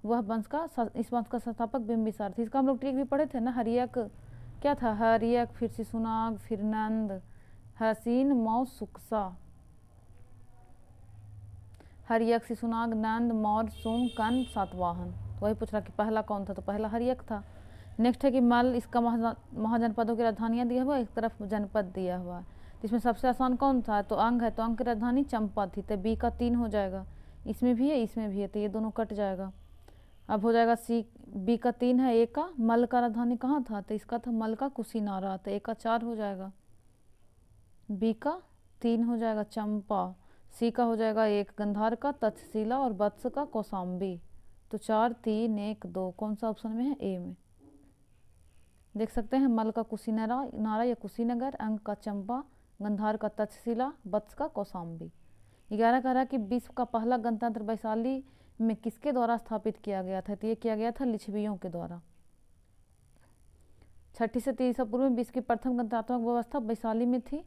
वह इस वंश का संस्थापक बिंबिसार था। इसका हम लोग ट्रिक भी पढ़े थे ना। हर्यक क्या था, हर्यक, फिर शिशुनाग, फिर नंद, हसीन, मौ, सुकसा। हर्यक, शिशुनाग, नंद, मौर्य, सुंग, कन, सातवाहन। तो वही पूछ रहा कि पहला कौन था, तो पहला हर्यक था। नेक्स्ट है कि मल, इसका महाजनपदों की राजधानियाँ दिया हुआ, एक तरफ जनपद दिया हुआ है। तो इसमें सबसे आसान कौन था, तो अंग है, तो अंग की राजधानी चंपा थी, तो बी का 3 हो जाएगा। इसमें भी है, इसमें भी है, तो ये दोनों कट जाएगा। अब हो जाएगा सी, बी का 3 है, ए का। मल का राजधानी कहाँ था, तो इसका था मल का कुशीनारा, तो ए का 4 हो जाएगा। बी का 3 हो जाएगा चंपा। सी का हो जाएगा 1 गंधार का तक्षशिला और वत्स का कौशाम्बी। तो 4, 3, 1, 2 कौन सा ऑप्शन में है, ए में। देख सकते हैं मल का कुशीनारा या कुशीनगर, अंग का चंपा, गंधार का तक्षशिला, वत्स का कौशाम्बी। 11 कह रहा है कि विश्व का पहला गणतंत्र वैशाली में किसके द्वारा स्थापित किया गया था, तो ये किया गया था लिच्छवियों के द्वारा। 6ठी से 3 ईसा पूर्व में विश्व की प्रथम गणतंत्रात्मक व्यवस्था वैशाली में थी।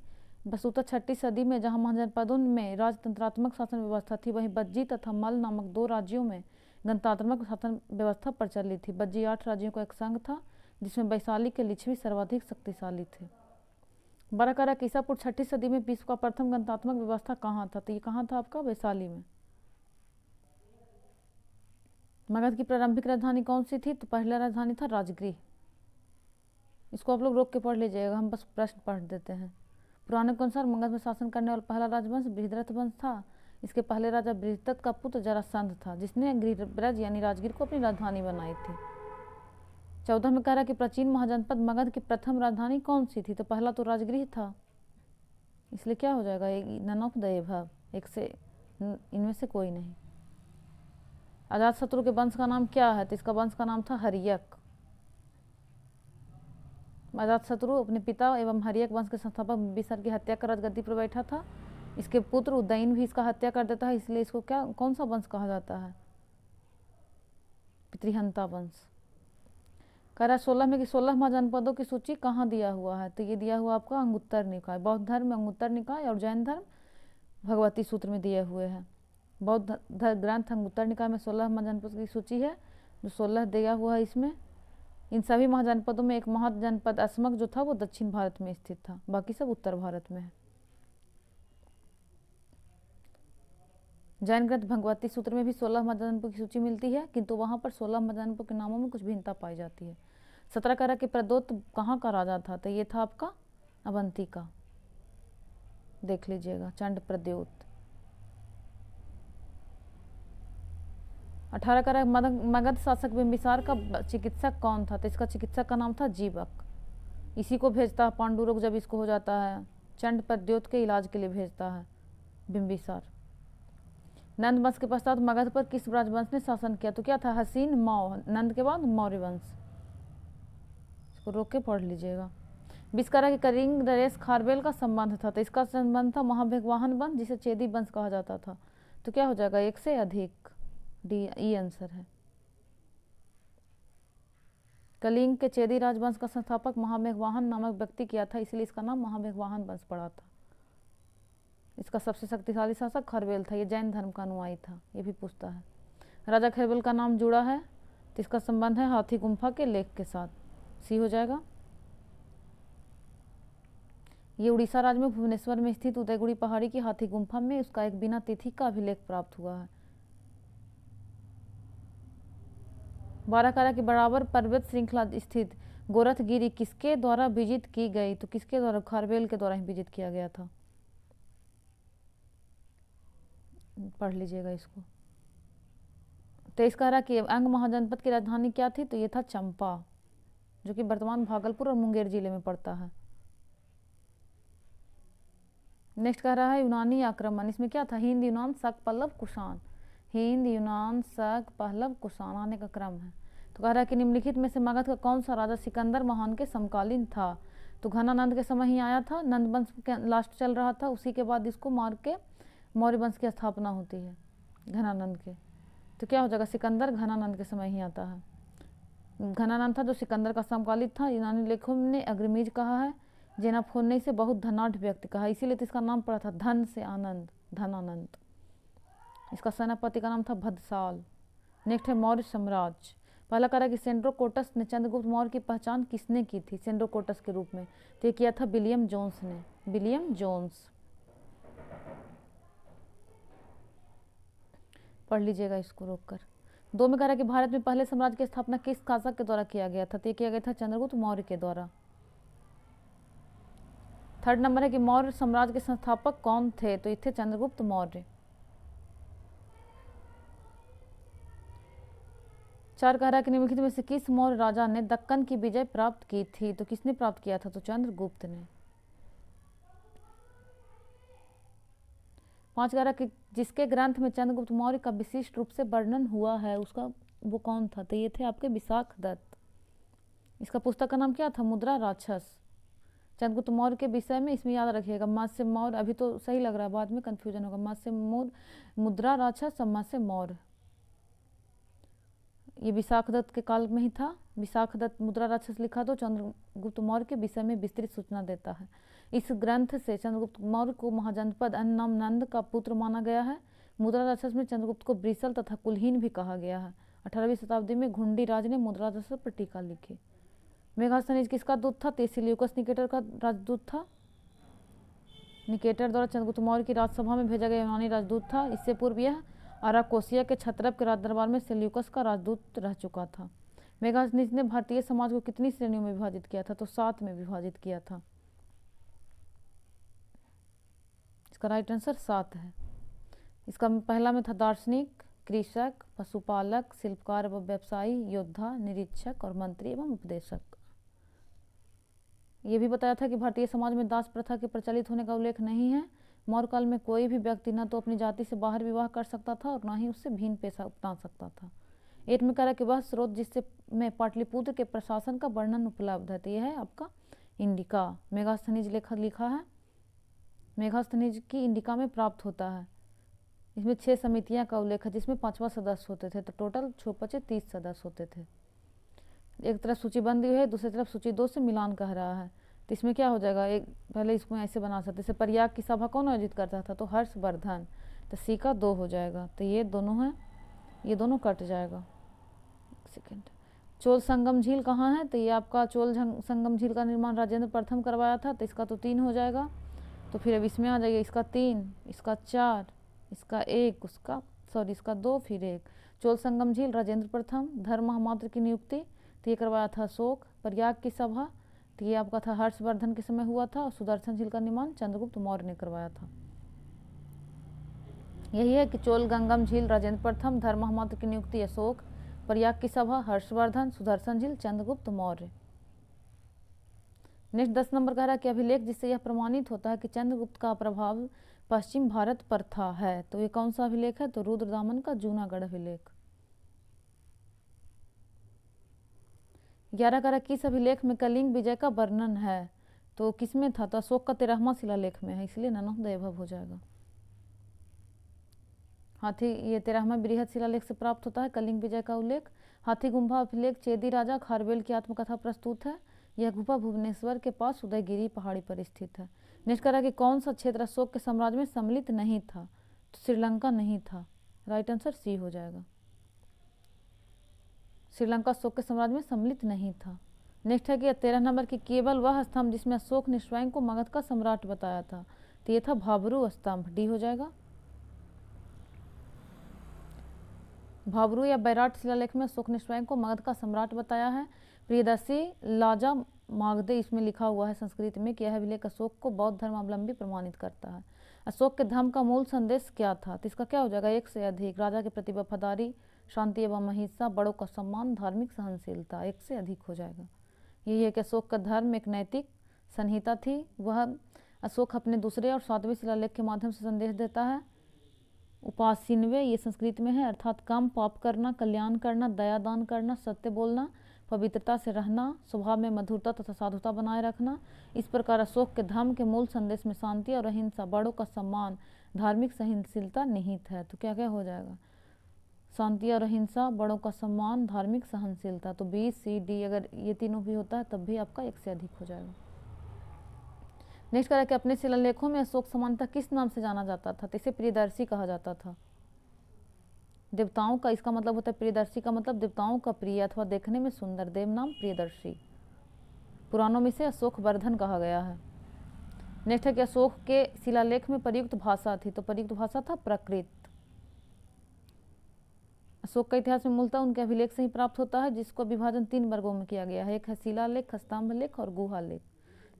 वस्तुतः 6ठी सदी में जहां महाजनपदों में राजतंत्रात्मक शासन व्यवस्था थी, वहीं बज्जी तथा मल नामक 2 राज्यों में गणतंत्रात्मक शासन व्यवस्था प्रचलित थी। बज्जी 8 राज्यों का एक संघ था, जिसमें वैशाली के लिच्छवी सर्वाधिक शक्तिशाली थे। 12 कह रहा है ईसा पूर्व 6ठी सदी में विश्व का प्रथम गणतंत्रात्मक व्यवस्था कहाँ था, तो ये कहाँ था आपका, वैशाली में। मगध की प्रारंभिक राजधानी कौन सी थी, तो पहला राजधानी था राजगृह। इसको आप लोग रोक के पढ़ लीजिएगा, हम बस प्रश्न पढ़ देते हैं। पुराने के अनुसार मगध में शासन करने वाला पहला राजवंश बृहद्रथ वंश था। इसके पहले राजा बृहद्रथ का पुत्र जरासंध था, जिसने गृहब्रज यानी राजगीर को अपनी राजधानी बनाई थी। 14 में कह रहा कि प्राचीन महाजनपद मगध की प्रथम राजधानी कौन सी थी, तो पहला तो राजगृह था, इसलिए क्या हो जाएगा, नन ऑफ द एबव, एक से इनमें से कोई नहीं। अजातशत्रु के वंश का नाम क्या है, तो इसका वंश का नाम था हर्यक। अजातशत्रु अपने पिता एवं हर्यक वंश के संस्थापक बिंबिसार की हत्या कर राजगद्दी पर बैठा था। इसके पुत्र उदयन भी इसका हत्या कर देता है, इसलिए इसको क्या, कौन सा वंश कहा जाता है, पितृहंता वंश। कह रहा है 16 में कि 16 महाजनपदों की सूची कहाँ दिया हुआ है, तो ये दिया हुआ आपका अंगुत्तर निकाय, बौद्ध धर्म अंगुत्तर निकाय और जैन धर्म भगवती सूत्र में दिए हुए हैं। बौद्ध ग्रंथ अंगुत्तर निकाय में 16 महाजनपद की सूची है, जो 16 दिया हुआ है इसमें। इन सभी महाजनपदों में एक महाजनपद अस्मक जो था वो दक्षिण भारत में स्थित था, बाकी सब उत्तर भारत में है। जैन ग्रंथ भगवती सूत्र में भी 16 महाजनपदों की सूची मिलती है, किंतु वहां पर 16 महाजनपदों के नामों में कुछ भिन्नता पाई जाती है। सतराकारा के प्रदोत कहाँ का राजा था, तो ये था आपका अवंती का, देख लीजिएगा, चंड प्रद्योत। 18 का मगध शासक बिंबिसार का चिकित्सक कौन था, तो इसका चिकित्सक का नाम था जीवक। इसी को भेजता है पांडुरोग, जब इसको हो जाता है चंड प्रद्योत के इलाज के लिए भेजता है बिंबिसार। नंद वंश के पश्चात मगध पर किस राजवंश ने शासन किया, तो क्या था हसीन मौ, नंद के बाद मौर्य वंश। इसको रोक के पढ़ लीजिएगा। बिस्कारा के कलिंग नरेश खारवेल का संबंध था, तो इसका संबंध था महाभगवाहन वंश, जिसे चेदी वंश कहा जाता था। तो क्या हो जाएगा, एक से अधिक, डी ई आंसर है। कलिंग के चेदी राजवंश का संस्थापक महाभगवाहन नामक व्यक्ति किया था, इसलिए इसका नाम महाभगवाहन वंश पड़ा था। इसका सबसे शक्तिशाली शासक खरवेल था, ये जैन धर्म का अनुयायी था, ये भी पूछता है। राजा खरवेल का नाम जुड़ा है, तो इसका संबंध है हाथी गुम्फा के लेख के साथ, सी हो जाएगा। ये उड़ीसा राज्य में भुवनेश्वर में स्थित उदयगुड़ी पहाड़ी की हाथी गुम्फा में उसका एक बिना तिथि का अभिलेख प्राप्त हुआ है। 12 के बराबर पर्वत श्रृंखला स्थित गोरखगिरी किसके द्वारा विजित की गई, तो किसके द्वारा, खरवेल के द्वारा ही विजित किया गया था, पढ़ लीजिएगा इसको। 23 कह रहा कि अंग महाजनपद की राजधानी क्या थी, तो ये था चंपा, जो कि वर्तमान भागलपुर और मुंगेर जिले में पड़ता है। नेक्स्ट कह रहा है यूनानी आक्रमण, इसमें क्या था, हिंद यूनान शक पल्लव कुषाण, हिंद यूनान शक पल्लव कुषाण आने का क्रम है। तो कह रहा है कि निम्नलिखित में से मगध का कौन सा राजा सिकंदर महान के समकालीन था, तो घनानंद के समय ही आया था, नंद वंश के लास्ट चल रहा था, उसी के बाद इसको मार के मौर्य वंश की स्थापना होती है घनानंद के। तो क्या हो जाएगा, सिकंदर घनानंद के समय ही आता है। घनानंद था जो सिकंदर का समकालीन था। यूनानी लेखों ने अग्रमीज कहा है, जेनाफोन्ने से बहुत धनाढ़ व्यक्ति कहा, इसीलिए तो इसका नाम पड़ा था धन से आनंद, धनानंद। इसका सेनापति का नाम था भद्रसाल। नेक्स्ट है मौर्य साम्राज्य। पहला कह रहा कि सेंड्रोकोटस ने चंद्रगुप्त मौर्य की पहचान किसने की थी सेंड्रोकोटस के रूप में, तो ये किया था विलियम जोन्स ने, विलियम जोन्स, पढ़ लीजिएगा इसको रोककर। 2 में कह रहा कि भारत में पहले साम्राज्य की स्थापना किस शासक के द्वारा किया गया था, तो ये किया गया था चंद्रगुप्त मौर्य के द्वारा। 3rd नंबर है कि मौर्य साम्राज्य के संस्थापक कौन थे, तो ये थे चंद्रगुप्त मौर्य। 4 कह रहा है कि निम्नलिखित में से किस मौर्य राजा ने दक्कन की विजय प्राप्त की थी, तो किसने प्राप्त किया था, तो चंद्रगुप्त ने। 5 कह रहा कि जिसके ग्रंथ में चंद्रगुप्त मौर्य का विशिष्ट रूप से वर्णन हुआ है उसका वो कौन था, तो ये थे आपके विशाखदत्त। इसका पुस्तक का नाम क्या था, मुद्रा राक्षस। चंद्रगुप्त मौर्य के विषय में इसमें याद रखिएगा, मत्स्य मौर्य, अभी तो सही लग रहा है, बाद में कंफ्यूजन होगा, मत्स्य मौर्य, मुद्रा राक्षस और मत्स्य मौर्य, ये विशाखदत्त के काल में ही था। विशाखदत्त मुद्रा राक्षस लिखा तो चंद्रगुप्त मौर्य के विषय में विस्तृत सूचना देता है। इस ग्रंथ से चंद्रगुप्त मौर्य को महाजनपद अन्नम नंद का पुत्र माना गया है। मुद्रा राक्षस में चंद्रगुप्त को ब्रिसल तथा कुलहीन भी कहा गया है। 18वीं शताब्दी में घुंडी राज ने मुद्रा राक्षस पर टीका लिखी। मेघास्थनीज किसका दूत था, तो सेल्यूकस निकेटर का राजदूत था। निकेटर द्वारा चंद्रगुप्त मौर्य की राजसभा में भेजा गया यूनानी राजदूत था। इससे पूर्व यह अराकोसिया के छत्रप के राजदरबार में सेल्यूकस का राजदूत रह चुका था। मेघास्थनीज ने भारतीय समाज को कितनी श्रेणियों में विभाजित किया था, तो 7 में विभाजित किया था। इसका राइट आंसर 7 है। इसका पहला में था दार्शनिक, कृषक, पशुपालक, शिल्पकार व व्यवसायी, योद्धा, निरीक्षक और मंत्री एवं उपदेशक। ये भी बताया था कि भारतीय समाज में दास प्रथा के प्रचलित होने का उल्लेख नहीं है। मौर्य काल में कोई भी व्यक्ति न तो अपनी जाति से बाहर विवाह कर सकता था और न ही उससे भिन्न पेशा अपना सकता था। 8 में कह रहा है कि वह स्रोत जिससे में पाटलिपुत्र के प्रशासन का वर्णन उपलब्ध है, तो यह है आपका इंडिका। मेघास्थनीज लिखा है, मेघास्थनीज की इंडिका में प्राप्त होता है। इसमें 6 समितियां का उल्लेख है, जिसमें 5वां सदस्य होते थे, तो टोटल 6 25 30 सदस्य होते थे। एक तरफ सूचीबंद है, दूसरी तरफ सूची 2 से मिलान कह रहा है। तो इसमें क्या हो जाएगा, एक पहले इसको ऐसे बना सकते, जैसे प्रयाग की सभा कौन आयोजित करता था, तो हर्षवर्धन, तो सी का 2 हो जाएगा। तो ये दोनों हैं, ये दोनों कट जाएगा। सेकेंड, चोल संगम झील कहाँ है, तो ये आपका चोल संगम झील का निर्माण राजेंद्र प्रथम करवाया था, तो इसका तो 3 हो जाएगा। तो फिर अब इसमें आ जाइए, इसका 3, इसका 4, इसका 1, इसका 2, फिर 1। चोल संगम झील राजेंद्र प्रथम, धर्म महामात्र की नियुक्ति, तो ये करवाया था अशोक। प्रयाग की सभा, तो ये आपका था हर्षवर्धन के समय हुआ था। और सुदर्शन झील का निर्माण चंद्रगुप्त मौर्य ने करवाया था। यही है कि चोल गंगम झील राजेंद्र प्रथम, धर्म महामात्र की नियुक्ति अशोक, प्रयाग की सभा हर्षवर्धन, सुदर्शन झील चंद्रगुप्त मौर्य। नेक्स्ट 10 नंबर कह रहा है कि अभिलेख जिससे यह प्रमाणित होता है कि चंद्रगुप्त का प्रभाव पश्चिम भारत पर था है, तो ये कौन सा अभिलेख है, तो रुद्रदामन का जूनागढ़ अभिलेख। 11 कह रहा है किस अभिलेख में कलिंग विजय का वर्णन है, तो किसमें था, तो अशोक का 13वां शिलालेख में है, इसलिए नन ऑफ द एबव हो जाएगा। हाथी, ये 13वां बृहद शिलालेख से प्राप्त होता है कलिंग विजय का उल्लेख। हाथी गुम्फा अभिलेख चेदी राजा खारवेल की आत्मकथा प्रस्तुत है। यह गुफा भुवनेश्वर के पास उदयगिरी पहाड़ी पर स्थित है। नेक्स्ट करा कि कौन सा क्षेत्र अशोक के साम्राज्य में सम्मिलित नहीं था, तो श्रीलंका नहीं था। राइट आंसर सी हो जाएगा, श्रीलंका अशोक के साम्राज्य में सम्मिलित नहीं था। नेक्स्ट है कि 13 नंबर की केवल वह स्तंभ जिसमें अशोक ने स्वयं को मगध का सम्राट बताया था, तो ये था भाबरू स्तंभ, डी हो जाएगा। भाबरू या बैराट शिलालेख में अशोक ने स्वयं को मगध का सम्राट बताया है। प्रियदर्शी लाजा मागधे इसमें लिखा हुआ है संस्कृत में कि यह अभिलेख अशोक को बौद्ध धर्मावलंबी प्रमाणित करता है। अशोक के धर्म का मूल संदेश क्या था, तो इसका क्या हो जाएगा, 1 से अधिक, राजा के प्रति वफादारी, शांति एवं अहिंसा, बड़ों का सम्मान, धार्मिक सहनशीलता, 1 से अधिक हो जाएगा। यही है कि अशोक का धर्म एक नैतिक संहिता थी। वह अशोक अपने दूसरे और 7वें शिलालेख के माध्यम से संदेश देता है। उपासीनवे ये संस्कृत में है, अर्थात काम पाप करना, कल्याण करना, दया दान करना, सत्य बोलना, पवित्रता से रहना, स्वभाव में मधुरता तथा साधुता बनाए रखना। इस प्रकार अशोक के धर्म के मूल संदेश में शांति और अहिंसा, बड़ों का सम्मान, धार्मिक सहनशीलता निहित है। तो क्या क्या हो जाएगा, शांति और अहिंसा, बड़ों का सम्मान, धार्मिक सहनशीलता। तो बी सी डी अगर ये तीनों भी होता है तब भी आपका 1 से अधिक हो जाएगा। नेक्स्ट करा कि अपने शिलालेखों में अशोक सामान्यतः किस नाम से जाना जाता था, तो इसे प्रियदर्शी कहा जाता था। देवताओं का, इसका मतलब होता है प्रियदर्शी का मतलब देवताओं का प्रिय अथवा देखने में सुंदर, देव नाम प्रियदर्शी। पुराणों में से अशोक वर्धन कहा गया है। नेक्स्ट है कि अशोक के शिलालेख में प्रयुक्त भाषा थी, तो प्रयुक्त भाषा था प्राकृत। अशोक का इतिहास में मूलतः उनके अभिलेख से ही प्राप्त होता है, जिसको विभाजन 3 वर्गों में किया गया है। एक है शिलालेख, स्तंभ लेख और गुहा लेख।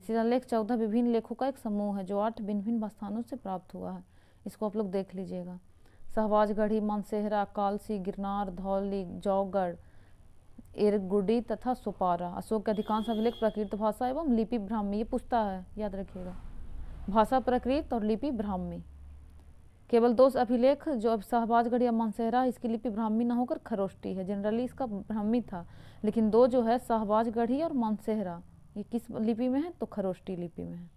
शिलालेख 14 विभिन्न लेखों का एक समूह है जो 8 भिन्न भिन्न स्थानों से प्राप्त हुआ है। इसको आप लोग देख लीजिएगा, सहवाजगढ़ी, मानसेहरा, कालसी, गिरनार, धौली, जौगढ़, इरगुडी तथा सोपारा। अशोक के अधिकांश अभिलेख प्राकृत भाषा एवं लिपि ब्राह्मी, ये पूछता है, याद रखिएगा, भाषा प्राकृत और लिपि ब्राह्मी। केवल 2 अभिलेख जो अब सहवाजगढ़ या मानसेहरा, इसकी लिपि ब्राह्मी ना होकर खरोष्टी है। जनरली इसका ब्राह्मी था, लेकिन 2 जो है सहवाजगढ़ी और मानसेहरा, ये किस लिपि में है, तो खरोष्टी लिपि में है।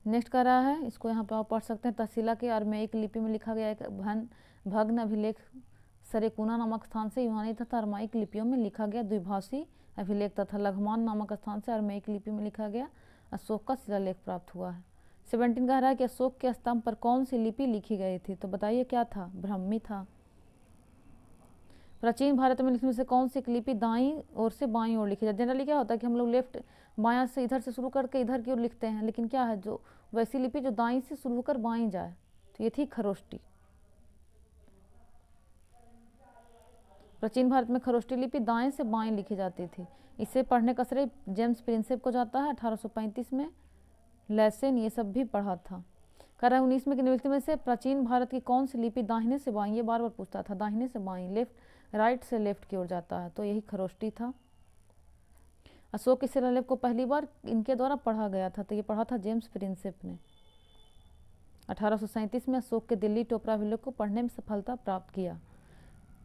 नेक्स्ट कर रहा है, इसको यहाँ पे आप पढ़ सकते हैं, तहसीला के अरमेइक लिपि में लिखा गया एक भग्न अभिलेख सरेकुना नामक स्थान से यूनानी तथा अरमाइक लिपियों में लिखा गया द्विभाषी अभिलेख तथा लघमान नामक स्थान से अरमेइक लिपि में लिखा गया अशोक का शिलालेख प्राप्त हुआ है। 17 कह रहा है कि अशोक के स्तंभ पर कौन सी लिपि लिखी गई थी, तो बताइए क्या था, ब्राह्मी था। प्राचीन भारत में लिखने से कौन सी लिपि दाईं ओर से बाईं ओर लिखी जाती है। जनरली क्या होता है कि हम लोग लेफ्ट बायां से इधर से शुरू करके इधर की ओर लिखते हैं, लेकिन क्या है जो वैसी लिपि जो दाईं से शुरू होकर बाईं जाए, तो ये थी खरोष्टी। प्राचीन भारत में खरोष्टी लिपि दाएं से बाएं लिखी जाती थी। इसे पढ़ने का श्रेय जेम्स प्रिंसेप को जाता है। 1835 में लेसेन ये सब भी पढ़ा था। कह रहा है 19 में कि निम्नलिखित में से प्राचीन भारत की कौन सी लिपि दाहिने से बाईं, ये बार बार पूछता था, दाहिने से बाईं, लेफ्ट राइट से लेफ्ट की ओर जाता है, तो यही खरोष्टी था। अशोक के शिलालेख को पहली बार इनके द्वारा पढ़ा गया था, तो ये पढ़ा था जेम्स प्रिंसेप ने। 1837 में अशोक के दिल्ली टोपरा अभिलेख को पढ़ने में सफलता प्राप्त किया।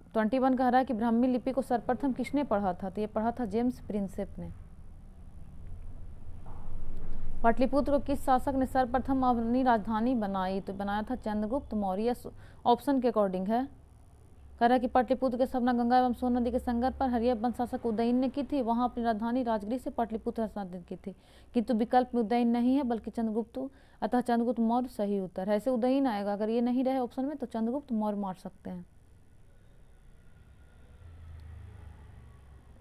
21 कह रहा है कि ब्राह्मी लिपि को सर्वप्रथम किसने पढ़ा था, तो ये पढ़ा था जेम्स प्रिंसेप ने। पाटलिपुत्र को किस शासक ने सर्वप्रथम अपनी राजधानी बनाई, तो बनाया था चंद्रगुप्त मौर्य। ऑप्शन के अकॉर्डिंग है, कह रहा है कि पाटलिपुत्र की स्थापना गंगा एवं सोन नदी के संगम पर हरिया वंश शासक उदयन ने की थी। वहां अपनी राजधानी राजगीर से पाटलिपुत्र स्थानांतरित की थी, किंतु विकल्प में उदयन नहीं है बल्कि चंद्रगुप्त, अतः चंद्रगुप्त मौर्य सही उत्तर है। ऐसे उदयन आएगा, अगर ये नहीं रहे ऑप्शन में तो चंद्रगुप्त मौर्य मार सकते हैं।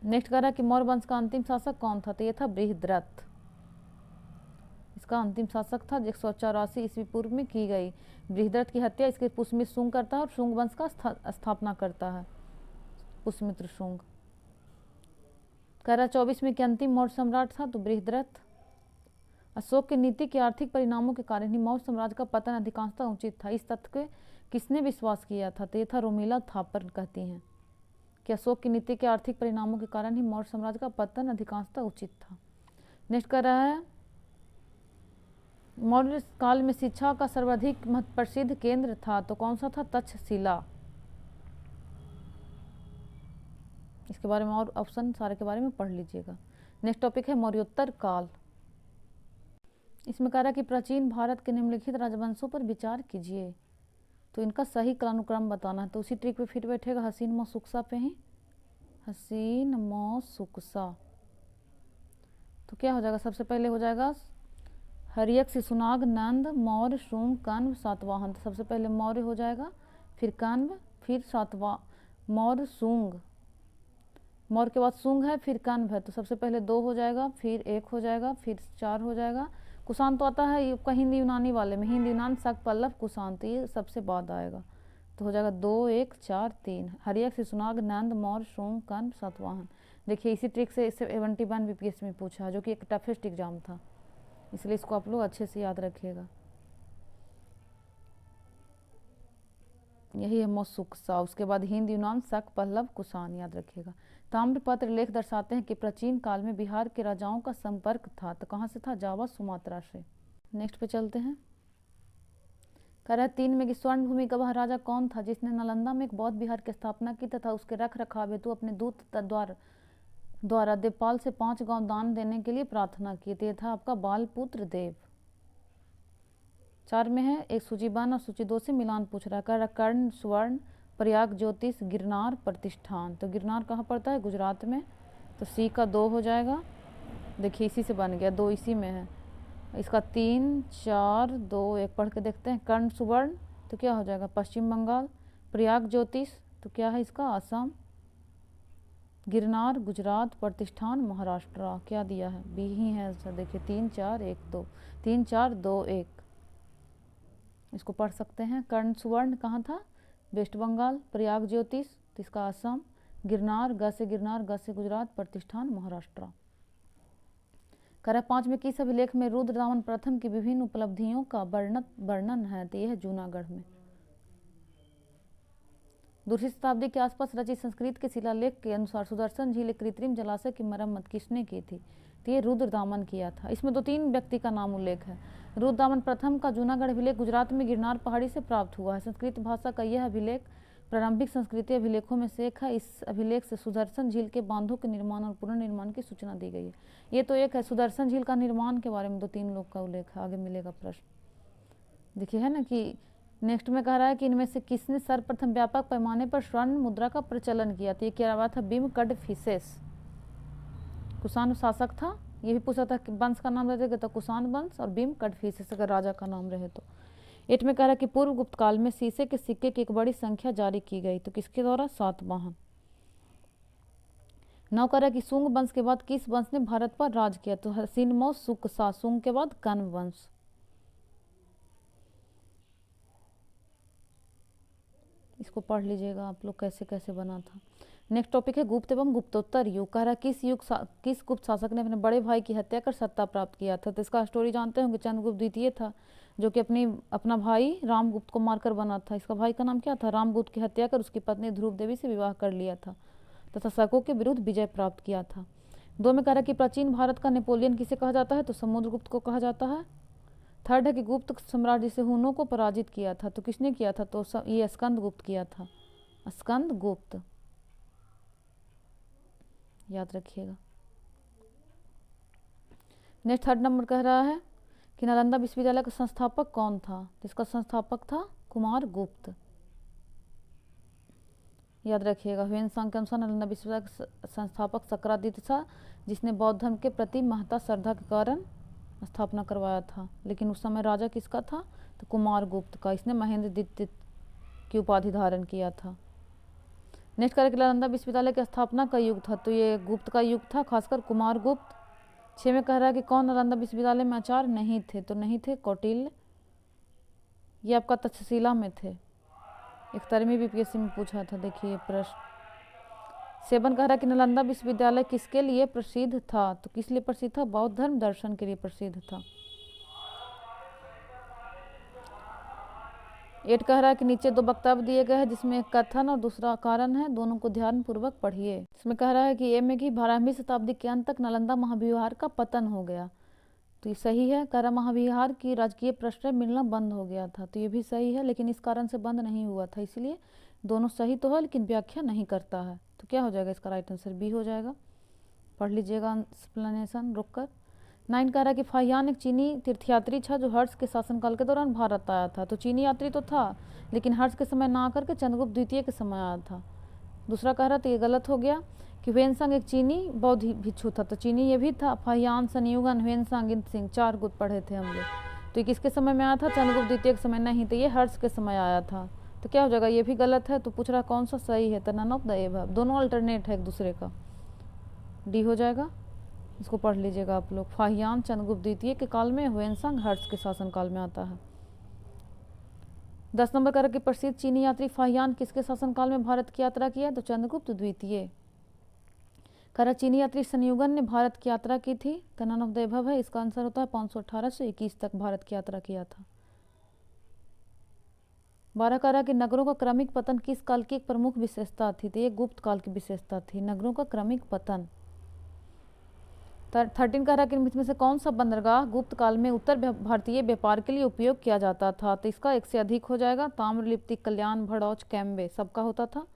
नेक्स्ट कह रहा है कि मौर्य वंश का अंतिम शासक कौन था, तो ये था बृहद्रथ। इसका अंतिम शासक था 184 ईस्वी पूर्व में की गई। बृहद्रथ की हत्या इसके पुष्यमित्र शुंग करता है और शुंग वंश का स्थापना करता है पुष्यमित्र शुंग। कह रहा 24 में के अंतिम मौर्य सम्राट था, तो बृहद्रथ। अशोक की नीति के आर्थिक परिणामों के कारण ही मौर्य साम्राज्य का पतन अधिकांशतः उचित था। इस तथ्य के किसने विश्वास किया था, तो ये था रोमिला थापर कहती हैं कि अशोक की नीति के आर्थिक परिणामों के कारण ही मौर्य साम्राज्य का पतन अधिकांशतः उचित था। नेक्स्ट कर रहा है मौर्य काल में शिक्षा का सर्वाधिक प्रसिद्ध केंद्र था, तो कौन सा था, तक्षशिला। इसके बारे में और ऑप्शन सारे के बारे में पढ़ लीजिएगा। नेक्स्ट टॉपिक है मौर्योत्तर काल। इसमें कह रहा है कि प्राचीन भारत के निम्नलिखित राजवंशों पर विचार कीजिए, तो इनका सही क्रमानुक्रम बताना है। तो उसी ट्रिक पे फिर बैठेगा, हसीन मौ सुकसा पे ही, हसीन मौ सुकसा। तो क्या हो जाएगा, सबसे पहले हो जाएगा हरियक शिशुनाग नंद मौर्य शुंग कण्व सातवाहन। तो सबसे पहले मौर्य हो जाएगा, फिर कण्व, फिर मौर्य शुंग, मौर्य के बाद शुंग है, फिर कण्व है। तो सबसे पहले 2 हो जाएगा, फिर 1 हो जाएगा, फिर 4 हो जाएगा। कुषाण तो आता है का हिंदी यूनानी वाले में, हिंदी यूनान शक पल्लव कुषाण, तो ये सबसे बाद आएगा। तो हो जाएगा 2 1 4 3, हरियक शिशुनाग नंद मौर्य शुंग कण्व सातवाहन। देखिए इसी ट्रिक से 71 बीपीएस में पूछा, जो कि एक टफेस्ट एग्जाम था, इसलिए इसको आप लोग अच्छे से याद रखिएगा। यही है मौसुकसा। उसके बाद हिंद यूनान शक पल्लव कुषाण याद रखिएगा। ताम्रपत्र लेख दर्शाते हैं कि प्राचीन काल में बिहार के राजाओं का संपर्क था, तो कहाँ से था, जावा सुमात्रा से। नेक्स्ट पे चलते हैं। कह रहा है 3 में कि स्वर्ण भूमि का वह राजा कौन था जिसने नालंदा में एक बौद्ध विहार की स्थापना की तथा उसके रख रखाव हेतु अपने दूत द्वारा देवपाल से 5 गांव दान देने के लिए प्रार्थना की। तो यह था आपका बालपुत्र देव। 4 में है एक सूची 1 और सूची 2 से मिलान पूछ रहा है। कह रहा कर्ण स्वर्ण प्रयाग ज्योतिष गिरनार प्रतिष्ठान। तो गिरनार कहाँ पड़ता है, गुजरात में। तो सी का 2 हो जाएगा। देखिए इसी से बन गया, 2 इसी में है। इसका 3 4 2 1 पढ़ के देखते हैं। कर्ण सुवर्ण तो क्या हो जाएगा, पश्चिम बंगाल। प्रयाग ज्योतिष तो क्या है इसका, असम। गिरनार गुजरात, प्रतिष्ठान महाराष्ट्र। क्या दिया है, बी ही है। अच्छा देखिए 3 4 1 2, 3 4 2 1, इसको पढ़ सकते हैं। कर्ण सुवर्ण कहाँ था, वेस्ट बंगाल। प्रयाग ज्योतिष तो इसका असम। गिरनार ग से गुजरात, प्रतिष्ठान महाराष्ट्र। कह रहा 5 में किस अभिलेख में रुद्रदामन प्रथम की विभिन्न उपलब्धियों का वर्णन है, तो यह है जूनागढ़ में। दूसरी शताब्दी के आसपास रचित संस्कृत के शिलालेख के अनुसार सुदर्शन झील कृत्रिम जलाशय की मरम्मत किसने की थी, तो ये रुद्रदामन किया था। इसमें 2-3 व्यक्ति का नाम उल्लेख है। रुद्रदामन प्रथम का जूनागढ़ अभिलेख गुजरात में गिरनार पहाड़ी से प्राप्त हुआ है। संस्कृत भाषा का यह अभिलेख प्रारंभिक संस्कृति अभिलेखों में से एक है। इस अभिलेख से सुदर्शन झील के बांधों के निर्माण और पुनर्निर्माण की सूचना दी गई है। ये तो एक है, सुदर्शन झील का निर्माण के बारे में 2-3 लोग का उल्लेख है। आगे मिलेगा प्रश्न। देखिए है ना कि नेक्स्ट में कह रहा है कि इनमें से किसने सर्वप्रथम व्यापक पैमाने पर स्वर्ण मुद्रा का प्रचलन किया, तो ये क्या हुआ था, बिम कडफिसेस। कुषाण शासक था। ये भी पूछा था कि वंश का नाम रहेगा तो कुषाण वंश, और बिम कडफिसेस अगर राजा का नाम रहे तो। 8 में कह रहा है कि पूर्व गुप्त काल में शीशे के सिक्के की एक बड़ी संख्या जारी की गई, तो किसके द्वारा, सातवाहन। 9 कह रहा है कि शुंग वंश के बाद किस वंश ने भारत पर राज किया, तो हसीनमो सुकसा। शुंग के बाद कण्व वंश। इसको पढ़ लीजिएगा आप लोग कैसे कैसे बना था। नेक्स्ट टॉपिक है गुप्त एवं गुप्तोत्तर युग। कह रहा है किस गुप्त शासक ने अपने बड़े भाई की हत्या कर सत्ता प्राप्त किया था, तो इसका स्टोरी जानते होंगे। चंद्रगुप्त द्वितीय था, जो कि अपना भाई रामगुप्त को मारकर बना था। इसका भाई का नाम क्या था, रामगुप्त की हत्या कर उसकी पत्नी ध्रुव देवी से विवाह कर लिया था तथा शकों के विरुद्ध विजय प्राप्त किया था। 2 में कह रहा है कि प्राचीन भारत का नेपोलियन किसे कहा जाता है, तो समुद्रगुप्त को कहा जाता है। 3 है कि गुप्त सम्राट जिसे हुनों को पराजित किया था, तो किसने किया था, तो ये स्कंदगुप्त किया था, स्कंदगुप्त याद रखिएगा। नेक्स्ट 3rd नंबर कह रहा है कि नालंदा विश्वविद्यालय का संस्थापक कौन था, तो इसका संस्थापक था कुमार गुप्त। याद रखिएगा। ह्वेनसांग के अनुसार नालंदा विश्वविद्यालय के संस्थापक सक्रादित्य था, जिसने बौद्ध धर्म के प्रति महत्ता श्रद्धा के कारण स्थापना करवाया था। लेकिन उस समय राजा किसका था? तो कुमार गुप्त का। इसने महेंद्र द्वितीय की उपाधि धारण किया था। नेक्स्ट करें कि नालंदा विश्वविद्यालय की स्थापना का युग था, तो ये गुप्त का युग था, खासकर कुमार गुप्त। 6 में कह रहा है कि कौन नालंदा विश्वविद्यालय में आचार्य नहीं थे? तो नहीं थे कौटिल्य, ये आपका तक्षशिला में थे। 11वीं बीपीएससी में पूछा था, देखिए प्रश्न। 7 कह रहा है कि नालंदा विश्वविद्यालय किसके लिए प्रसिद्ध था? तो किस लिए प्रसिद्ध था? बौद्ध धर्म दर्शन के लिए प्रसिद्ध था। 8 कह रहा है कि नीचे 2 वक्तव्य दिए गए हैं, जिसमें एक कथन और दूसरा कारण है, दोनों को ध्यान पूर्वक पढ़िए। इसमें कह रहा है कि ए में कि 12वीं शताब्दी के अंत तक नालंदा महाविहार का पतन हो गया, तो ये सही है। कह रहा महाविहार की राजकीय प्रश्रय मिलना बंद हो गया था, तो ये भी सही है, लेकिन इस कारण से बंद नहीं हुआ था, इसलिए दोनों सही तो है लेकिन व्याख्या नहीं करता है। तो क्या हो जाएगा इसका राइट आंसर? बी हो जाएगा। पढ़ लीजिएगा एक्सप्लेनेशन रुक कर। 9 कह रहा है कि फाहियान एक चीनी तीर्थयात्री था जो हर्ष के शासनकाल के दौरान भारत आया था। तो चीनी यात्री तो था, लेकिन हर्ष के समय ना आकर के चंद्रगुप्त द्वितीय के समय आया था। दूसरा कह रहा था ये गलत हो गया कि ह्वेनसांग एक चीनी बौद्ध भिक्षु था, तो चीनी ये भी था। फाहियान, संयुगन, ह्वेनसांग, इन सिंह 4 गुट पढ़े थे हम लोग। तो ये किसके समय में आया था? चंद्रगुप्त द्वितीय के समय नहीं, तो ये हर्ष के समय आया था। तो क्या हो जाएगा? ये भी गलत है। तो पूछ रहा कौन सा सही है? तो नन ऑफ द एबव, दोनों अल्टरनेट है एक दूसरे का। डी हो जाएगा। इसको पढ़ लीजिएगा आप लोग। फाहियान चंद्रगुप्त द्वितीय के काल में, ह्वेनसांग हर्ष के शासनकाल में आता है। 10 नंबर कह रहा कि प्रसिद्ध चीनी यात्री फाहियान किसके शासनकाल में भारत की यात्रा किया? तो चंद्रगुप्त द्वितीय। कह रहा चीनी यात्री संयुगन ने भारत की यात्रा की थी, तो नन ऑफ द एबव है। इसका आंसर होता है 518 से 21 तक भारत की यात्रा किया था। 12 कह रहा कि नगरों का क्रमिक पतन किस काल की एक प्रमुख विशेषता थी? तो ये गुप्त काल की विशेषता थी, नगरों का क्रमिक पतन। 13 कह रहा कि इनमें से कौन सा बंदरगाह गुप्त काल में उत्तर भारतीय व्यापार के लिए उपयोग किया जाता था? तो इसका 1 से अधिक हो जाएगा। ताम्रलिप्ति, कल्याण, भड़ौच, कैम्बे सबका होता था।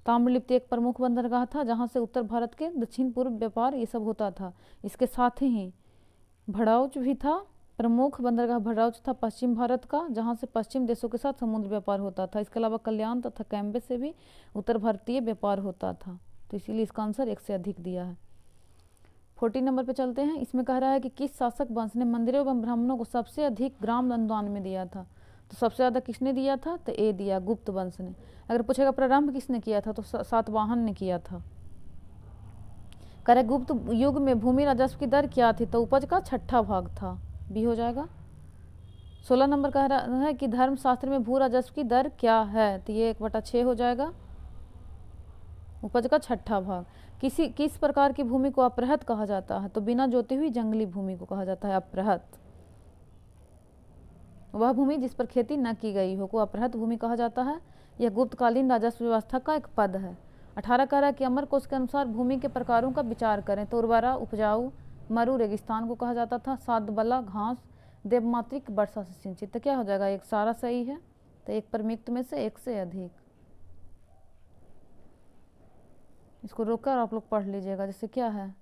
ताम्रलिप्ति एक प्रमुख बंदरगाह था जहां से उत्तर भारत के दक्षिण पूर्व व्यापार ये सब होता था। इसके साथ ही भड़ौच भी था, प्रमुख बंदरगाह भड़ौच था पश्चिम भारत का, जहां से पश्चिम देशों के साथ समुद्र व्यापार होता था। इसके अलावा कल्याण तथा कैम्बे से भी उत्तर भारतीय व्यापार होता था, तो इसीलिए इसका आंसर 1 से अधिक दिया है। 14 नंबर पे चलते हैं। इसमें कह रहा है कि किस शासक वंश ने मंदिरों एवं ब्राह्मणों को सबसे अधिक ग्राम अनुदान में दिया था? तो सबसे ज़्यादा किसने दिया था? तो ए दिया, गुप्त वंश ने। अगर पूछेगा प्रारंभ किसने किया था? तो सातवाहन ने किया था। कह रहे गुप्त युग में भूमि राजस्व की दर क्या थी? तो उपज का 6ठा भाग था, बी हो जाएगा। 16 नंबर कह रहा है कि धर्मशास्त्र में भू राजस्व की दर क्या है? तो ये 1/6 हो जाएगा, उपज का 6ठा भाग। किस प्रकार की भूमि को अपृहत कहा जाता है? तो बिना जोती हुई जंगली भूमि को कहा जाता है अपृहत। वह भूमि जिस पर खेती न की गई हो को अपृहत भूमि कहा जाता है। यह गुप्तकालीन राजस्व व्यवस्था का एक पद है। 18 कह रहा है कि अमरकोश के अनुसार भूमि के प्रकारों का विचार करें, तो उर्वरा, उपजाऊ, मरु, रेगिस्तान को कहा जाता था। सातबला, घास, देवमातृक, वर्षा से सिंचित। तो क्या हो जाएगा? एक सारा सही है, तो एक प्रमुक्त में से 1 से अधिक। इसको रोककर आप लोग पढ़ लीजिएगा। जैसे क्या है?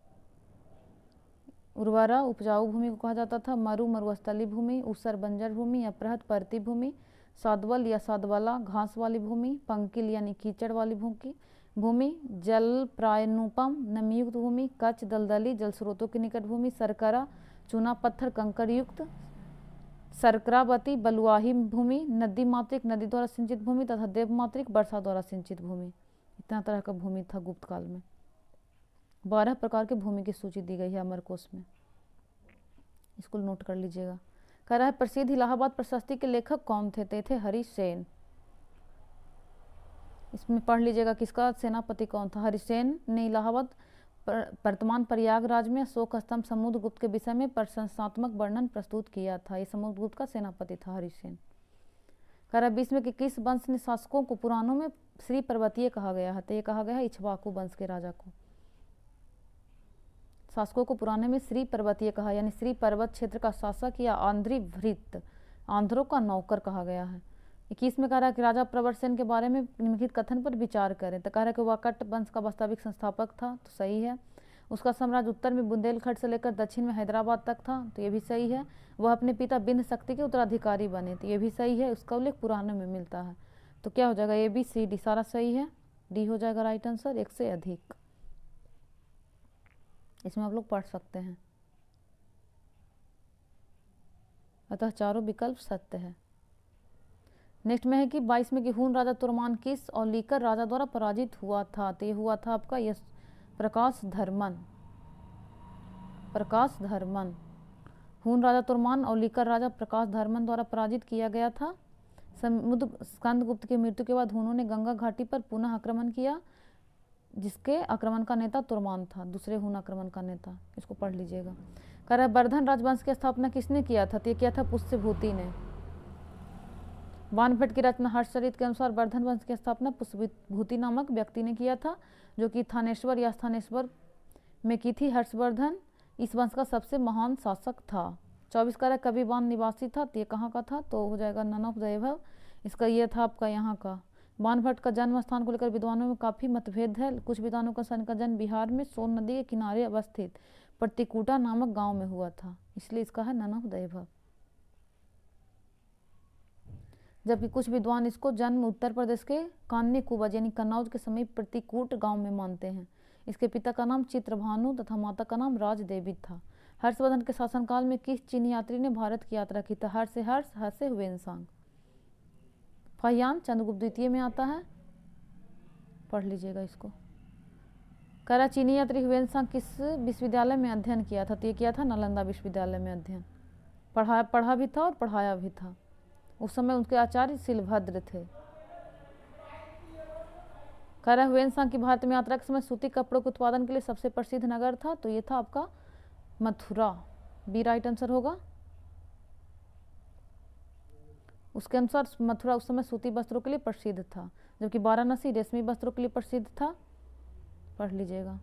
उर्वरा उपजाऊ भूमि को कहा जाता था, मरु मरुस्थली भूमि, ऊसर बंजर भूमि, अपृहत परती भूमि, सादवल या सादवाला घास वाली भूमि, पंकिल यानी कीचड़ वाली भूमि, जल प्रायनुपम नमीयुक्त भूमि, कच्छ दलदली जल स्रोतों के निकट भूमि, सरकरा चूना पत्थर कंकड़ युक्त, सरकरावती बलुआही भूमि, नदी मातृक नदी द्वारा सिंचित भूमि तथा देवमातृक वर्षा द्वारा सिंचित भूमि। इतना तरह का भूमि था गुप्त काल में। 12 प्रकार के भूमि की सूची दी गई है अमरकोश में, इसको नोट कर लीजिएगा। कह रहा है प्रसिद्ध इलाहाबाद प्रशस्ति के लेखक कौन थे? ते थे हरिसेन। इसमें पढ़ लीजिएगा किसका सेनापति कौन था? हरिसेन ने इलाहाबाद वर्तमान प्रयागराज में अशोक स्तंभ समुद्रगुप्त के विषय में प्रशंसात्मक वर्णन प्रस्तुत किया था। ये समुद्रगुप्त का सेनापति था हरिसेन। कह रहा है 20 में कि किस वंश ने शासकों को पुराणों में श्री पर्वतीय कहा गया है? तो ये कहा गया है इक्ष्वाकु वंश के राजा को। शासकों को पुराने में श्री पर्वतीय कहा, यानी श्री पर्वत क्षेत्र का शासक या आंध्रीवृत्त, आंध्रों का नौकर कहा गया है। 21 में कह रहा है कि राजा प्रवरसेन के बारे में निम्नलिखित कथन पर विचार करें। तो कह रहा है कि वह कट वंश का वास्तविक संस्थापक था, तो सही है। उसका साम्राज्य उत्तर में बुंदेलखंड से लेकर दक्षिण में हैदराबाद तक था, तो ये भी सही है। वह अपने पिता बिंद शक्ति के उत्तराधिकारी बने, तो ये भी सही है। उसका उल्लेख पुराणों में मिलता है, तो क्या हो जाएगा? ए बी सी डी सारा सही है। डी हो जाएगा राइट आंसर, एक से अधिक। इसमें आप लोग पढ़ सकते हैं। अतः चारों विकल्प सत्य है। नेक्स्ट में है कि 22 में कि हून राजा तुर्मान किस और लीकर राजा द्वारा पराजित हुआ था? तो ये हुआ था आपका यश प्रकाश धर्मन। प्रकाश धर्मन, हून राजा तुर्मान और लीकर राजा प्रकाश धर्मन द्वारा पराजित किया गया था। समुद्र स्कंदगुप्त की मृत्यु के बाद हुनों ने गंगा घाटी पर पुनः आक्रमण किया, जिसके आक्रमण का नेता तुर्मान था, दूसरे हून आक्रमण का नेता। इसको पढ़ लीजिएगा। कह रहा है वर्धन राजवंश की स्थापना किसने किया था? तो ये किया था पुष्यभूति ने। बाणभट्ट की रचना हर्षचरित के अनुसार वर्धन वंश की स्थापना पुष्यभूति नामक व्यक्ति ने किया था, जो कि थानेश्वर या स्थानेश्वर में की थी। हर्षवर्धन इस वंश का सबसे महान शासक था। 24 का कविबान निवासी था, तो ये कहाँ का था? तो हो जाएगा नन ऑफ द एबव। इसका ये था आपका यहाँ का। बाणभट्ट का जन्म स्थान को लेकर विद्वानों में काफ़ी मतभेद है। कुछ विद्वानों का इनका जन्म बिहार में सोन नदी के किनारे अवस्थित प्रतिकूटा नामक गांव में हुआ था, इसलिए इसका है नन ऑफ द एबव। जबकि कुछ विद्वान इसको जन्म उत्तर प्रदेश के कान्य कुब्ज यानी कन्नौज के समीप प्रतिकूट गांव में मानते हैं। इसके पिता का नाम चित्रभानु तथा माता का नाम राजदेवी था। हर्षवर्धन के शासनकाल में किस चीनी यात्री ने भारत की यात्रा की? था हर्ष से हर्ष, हर्ष से हुएनसांग। फाहियान चंद्रगुप्त द्वितीय में आता है, पढ़ लीजिएगा इसको। करा चीनी यात्री हुएनसांग किस विश्वविद्यालय में अध्ययन किया था? तो ये किया था नालंदा विश्वविद्यालय में अध्ययन। पढ़ा भी था और पढ़ाया भी था। उस समय उनके आचार्य शिलभद्र थे। कह रहा हुएनसांग की भारत में यात्रा के समय सूती कपड़ों के उत्पादन के लिए सबसे प्रसिद्ध नगर था, तो ये था आपका मथुरा। बी राइट आंसर होगा। उसके अनुसार मथुरा उस समय सूती वस्त्रों के लिए प्रसिद्ध था, जबकि वाराणसी रेशमी वस्त्रों के लिए प्रसिद्ध था। पढ़ लीजिएगा।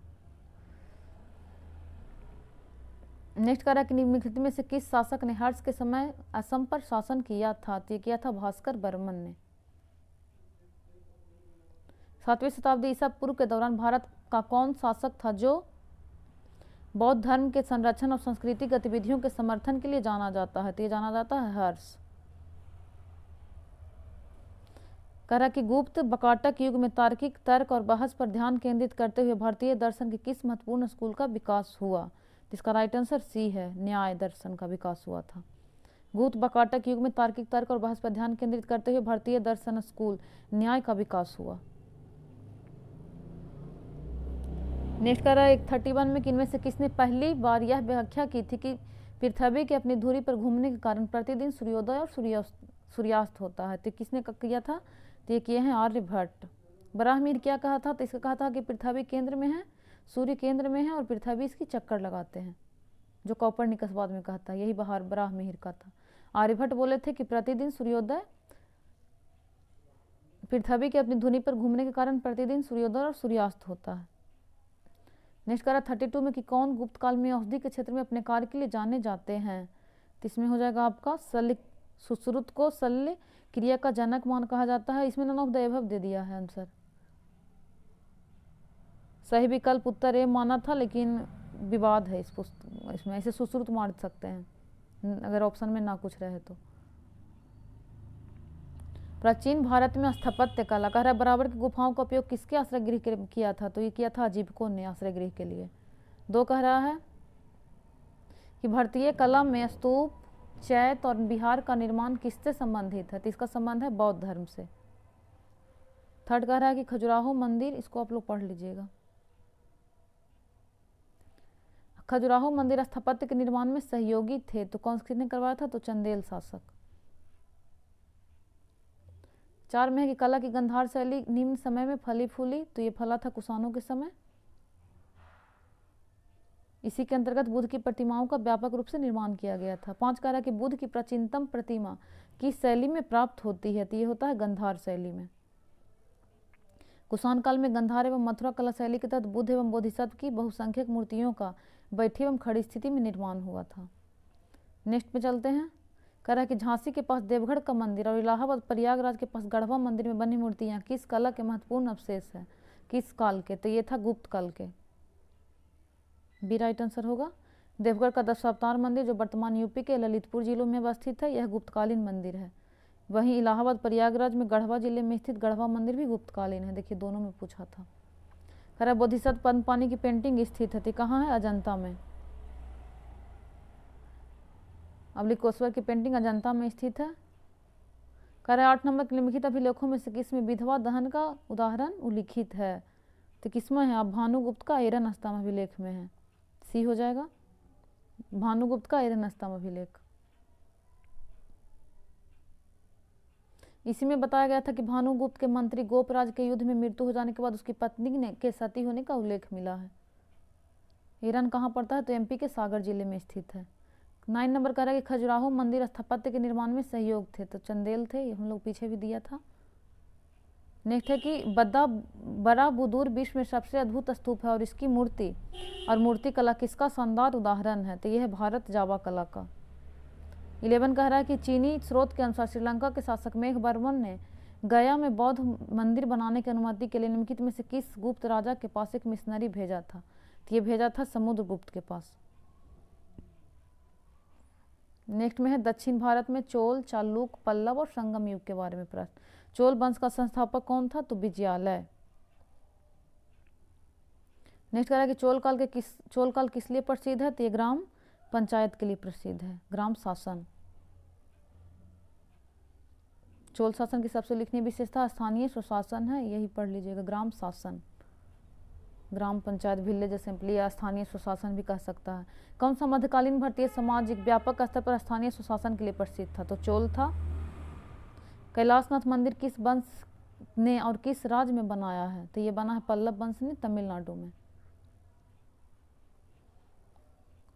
नेक्स्ट कह रहा है कि निम्नलिखित में से किस शासक ने हर्ष के समय असम पर शासन किया था? तो ये किया था भास्कर बर्मन ने। 7वीं शताब्दी ईसा पूर्व के दौरान भारत का कौन शासक था जो बौद्ध धर्म के संरक्षण और सांस्कृतिक गतिविधियों के समर्थन के लिए जाना जाता है? तो ये जाना जाता है हर्ष। कह रहा कि गुप्त बकाटक युग में तार्किक तर्क और बहस पर ध्यान केंद्रित करते हुए भारतीय दर्शन के किस महत्वपूर्ण स्कूल का विकास हुआ? इसका राइट आंसर सी है, न्याय दर्शन का विकास हुआ था। गुप्त बकाटक युग में तार्किक तर्क और बहस पर ध्यान केंद्रित करते हुए भारतीय दर्शन स्कूल न्याय का विकास हुआ। नेक्स्ट कर रहा है 31 में किनमें से किसने पहली बार यह व्याख्या की थी कि पृथ्वी के अपनी धुरी पर घूमने के कारण प्रतिदिन सूर्योदय और सूर्यास्त होता है? तो किसने किया था? तो ये किए हैं आर्यभट्ट। ब्राह्मीर क्या कहा था? तो इसका कहा था कि पृथ्वी केंद्र में है, सूर्य केंद्र में है और पृथ्वी इसकी चक्कर लगाते हैं, जो कॉपरनिकस बाद में कहता है। यही बहार ब्राह्मीर का था। आर्यभट्ट बोले थे कि प्रतिदिन सूर्योदय, पृथ्वी के अपनी धुनी पर घूमने के कारण प्रतिदिन सूर्योदय और सूर्यास्त होता है। नेक्स्ट करा 32 में कि कौन गुप्त काल में औषधि के क्षेत्र में अपने कार्य के लिए जाने जाते हैं? तो इसमें हो जाएगा आपका सुश्रुत को शल्य क्रिया का जनक मान कहा जाता है। इसमें नन ऑफ द एबव दे दिया है आंसर। सही विकल्प उत्तर ए माना था, लेकिन विवाद है इसमें ऐसे सुश्रुत मान सकते हैं अगर ऑप्शन में ना कुछ रहे तो। प्राचीन भारत में स्थापत्य कला कह रहा बराबर की गुफाओं का उपयोग किसके आश्रय गृह के किया था? तो ये किया था अजीबकों ने आश्रय गृह के लिए। 2 कह रहा है कि भारतीय कला में स्तूप, चैत और विहार का निर्माण किससे संबंधित है? तो इसका संबंध है बौद्ध धर्म से। 3 कह रहा है कि खजुराहो मंदिर, इसको आप लोग पढ़ लीजिएगा। खजुराहो मंदिर स्थापत्य के निर्माण में सहयोगी थे, तो कौन किसने करवाया था? तो चंदेल शासक। 4 में है कि कला की गंधार शैली निम्न समय में फली फूली, तो ये फला था कुषाणों के समय। इसी के अंतर्गत बुद्ध की प्रतिमाओं का व्यापक रूप से निर्माण किया गया था। 5 कह रहा है कि बुद्ध की प्राचीनतम प्रतिमा किस शैली में प्राप्त होती है? तो ये होता है गंधार शैली में। कुषाण काल में गंधार एवं मथुरा कला शैली के तहत बुद्ध एवं बोधिसत्व की बहुसंख्यक मूर्तियों का बैठी एवं खड़ी स्थिति में निर्माण हुआ था। नेक्स्ट पे चलते हैं। कह रहा है कि झांसी के पास देवगढ़ का मंदिर और इलाहाबाद प्रयागराज के पास गढ़वा मंदिर में बनी मूर्तियां किस कला के महत्वपूर्ण अवशेष है? किस काल के? तो ये था गुप्त काल के। बी राइट आंसर होगा। देवगढ़ का दशावतार मंदिर जो वर्तमान यूपी के ललितपुर जिलों में अवस्थित है, यह गुप्तकालीन मंदिर है। वहीं इलाहाबाद प्रयागराज में गढ़वा जिले में स्थित गढ़वा मंदिर भी गुप्तकालीन है। देखिए दोनों में पूछा था। कह रहा बोधिसत्व पद्मपाणि की पेंटिंग स्थित है, तो कहाँ है? अजंता में। अवलिकोश्वर की पेंटिंग अजंता में स्थित है। कह रहा 8 नंबर के निम्नलिखित अभिलेखों में से किसमें विधवा दहन का उदाहरण उल्लिखित है? तो किसमें है? आप भानुगुप्त का एरन स्तंभ अभिलेख में है, सी हो जाएगा, भानुगुप्त का एरन स्तंभ अभिलेख। इसी में बताया गया था कि भानुगुप्त के मंत्री गोपराज के युद्ध में मृत्यु हो जाने के बाद उसकी पत्नी के सती होने का उल्लेख मिला है। एरन कहाँ पड़ता है? तो एमपी के सागर जिले में स्थित है। 9 नंबर कह रहा है कि खजुराहो मंदिर स्थापत्य के निर्माण में सहयोग थे, तो चंदेल थे, हम लोग पीछे भी दिया था। नेक्स्ट है कि बड़ा बुदूर विश्व में सबसे अद्भुत स्तूप है और इसकी मूर्ति कला किसका शानदार उदाहरण है? तो यह है भारत जावा कला का। 11 कह रहा है कि चीनी स्रोत के अनुसार श्रीलंका के शासक मेघवर्मन ने गया में बौद्ध मंदिर बनाने की अनुमति के लिए निम्नलिखित में से किस गुप्त राजा के पास एक मिशनरी भेजा था? तो ये भेजा था समुद्रगुप्त के पास। नेक्स्ट में है दक्षिण भारत में चोल, चालुक, पल्लव और संगम युग के बारे में प्रश्न। चोल वंश का संस्थापक कौन था? तो विजयालय। नेक्स्ट कह रहा है कि चोल काल किस लिए प्रसिद्ध है? तो ये ग्राम पंचायत के लिए प्रसिद्ध है, ग्राम शासन। चोल शासन की सबसे उल्लेखनीय विशेषता स्थानीय स्वशासन है, यही पढ़ लीजिएगा, ग्राम शासन, ग्राम पंचायत, विलेज असेंबली या स्थानीय स्वशासन भी कह सकता है। कौन सा मध्यकालीन भारतीय समाज एक व्यापक स्तर पर स्थानीय स्वशासन के लिए प्रसिद्ध था? तो चोल था। कैलाशनाथ मंदिर किस वंश ने और किस राज्य में बनाया है? तो ये बना है पल्लव वंश ने, तमिलनाडु में।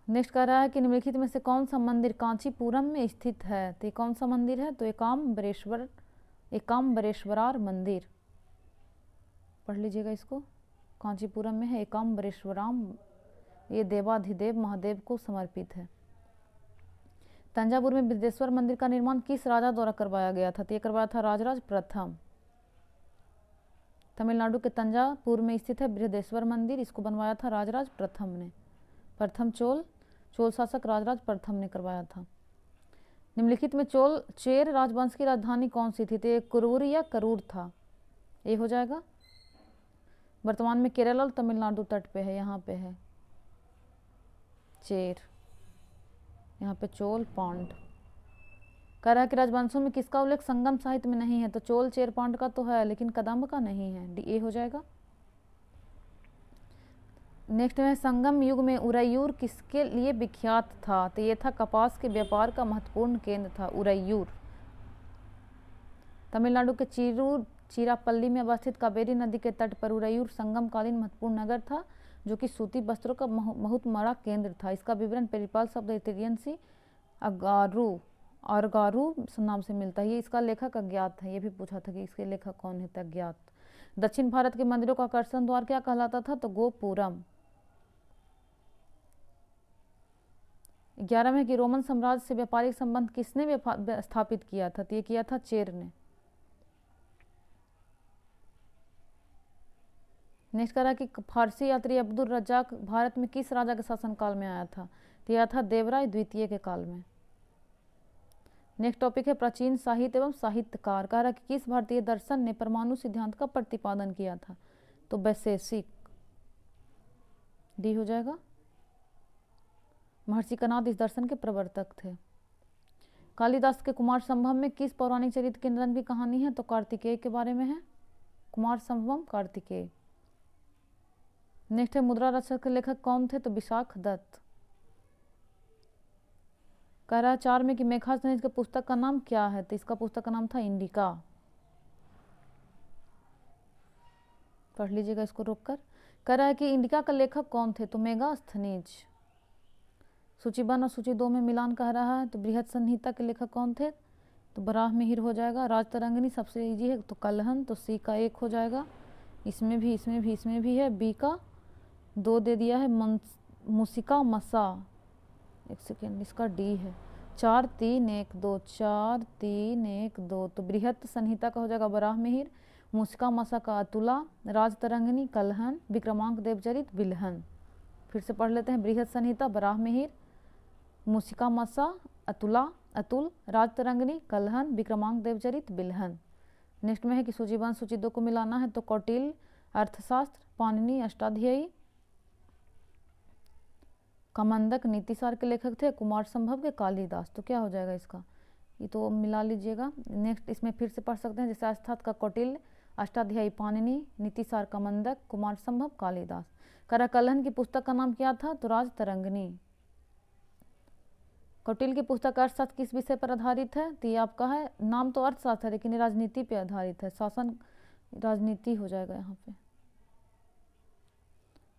नेक्स्ट कह रहा है कि निम्नलिखित में से कौन सा मंदिर कांचीपुरम में स्थित है? तो ये कौन सा मंदिर है? तो एकाम्बरेश्वरार मंदिर, पढ़ लीजिएगा इसको, कांचीपुरम में है एकाम्बरेश्वराम, ये देवाधिदेव महादेव को समर्पित है। तंजावुर में बृहदेश्वर मंदिर का निर्माण किस राजा द्वारा करवाया गया था? तो ये करवाया था राजराज प्रथम। तमिलनाडु के तंजावुर में स्थित है बृहदेश्वर मंदिर, इसको बनवाया था राजराज प्रथम ने। प्रथम चोल शासक राजराज प्रथम ने करवाया था। निम्नलिखित में चेर राजवंश की राजधानी कौन सी थी? तो ये कुरूर या करूर था, ये हो जाएगा। वर्तमान में केरल और तमिलनाडु तट पे है, यहाँ पे है चेर, यहाँ पे चोल पांड। कह रहा है कि राजवंशों में किसका उल्लेख संगम साहित्य में नहीं है? तो चोल चेर पांड का तो है, लेकिन कदम्ब का नहीं है, डी ए हो जाएगा। नेक्स्ट है संगम युग में उरैयूर किसके लिए विख्यात था? तो ये था कपास के व्यापार का महत्वपूर्ण केंद्र था उरैयूर। तमिलनाडु के चिरापल्ली में अवस्थित कावेरी नदी के तट पर उरैयूर संगमकालीन महत्वपूर्ण नगर था, जो कि सूती वस्त्रों का बहुत बड़ा केंद्र था। इसका विवरण पेरिपाल शब्द इटालियन सी अरगारू नाम से मिलता है। ये इसका लेखक अज्ञात है, ये भी पूछा था कि इसके लेखक कौन है, अज्ञात। दक्षिण भारत के मंदिरों का आकर्षण द्वार क्या कहलाता था? तो गोपुरम। 11 में कि रोमन साम्राज्य से व्यापारिक संबंध किसने स्थापित किया था? तो ये किया था चेर ने। नेक्स्ट कह रहा है कि फारसी यात्री अब्दुल रज्जाक भारत में किस राजा के शासनकाल में आया था? तो यह था देवराय द्वितीय के काल में। नेक्स्ट टॉपिक है प्राचीन साहित्य एवं साहित्यकार। कह रहा है कि किस भारतीय दर्शन ने परमाणु सिद्धांत का प्रतिपादन किया था? तो वैशेषिक, डी हो जाएगा। महर्षि कणाद इस दर्शन के प्रवर्तक थे। कालिदास के कुमार संभव में किस पौराणिक चरित्र के निधन की कहानी है? तो कार्तिकेय के बारे में है, कुमार संभवम कार्तिकेय। नेक्स्ट है मुद्रा रक्षक के लेखक कौन थे? तो विशाख दत्त। कह रहा है 4 में कि मेघासनीज के पुस्तक का नाम क्या है? तो इसका पुस्तक का नाम था इंडिका, पढ़ लीजिएगा इसको रोककर। कह रहा है कि इंडिका का लेखक कौन थे? तो मेगास्थनीज। सूची 1 और सूची 2 में मिलान कह रहा है, तो बृहद संहिता के लेखक कौन थे? तो बराह मिहिर हो जाएगा। राजतरंगिणी सबसे इजी है, तो कलहन, तो सी का 1 हो जाएगा। इसमें भी है, बी का 2 दे दिया है। मुसिका मसा, 1 सेकेंड, इसका डी है। 4 3 1 2, 4 3 1 2, तो बृहत संहिता का हो जाएगा बराह मिहिर, मुसिका मसा का अतुला, राजतरंगिणी कलहन, विक्रमांक देवचरित विल्हन। फिर से पढ़ लेते हैं, बृहत संहिता बराह मिहिर, मुसिका मसा अतुला, अतुल, राजतरंगिणी कलहन, विक्रमांक देवचरित बिल्हन। नेक्स्ट में है कि सूची 1 सूची 2 को मिलाना है तो कौटिल्य अर्थशास्त्र, पाणिनि अष्टाध्यायी, कामंदक नीतिसार के लेखक थे कुमार संभव के कालिदास। तो क्या हो जाएगा इसका, ये तो मिला लीजिएगा। नेक्स्ट इसमें फिर से पढ़ सकते हैं, जैसे अर्थात का कौटिल्य, अष्टाध्यायी पाणिनि, नीतिसार कामंदक, कुमार संभव कालिदास। कलहन की पुस्तक का नाम क्या था, तो राजतरंगिणी। कौटिल्य की पुस्तक अर्थशास्त्र किस विषय पर आधारित है, तो ये आपका है, नाम तो अर्थशास्त्र है लेकिन ये राजनीति पर आधारित है, शासन राजनीति हो जाएगा यहाँ पे।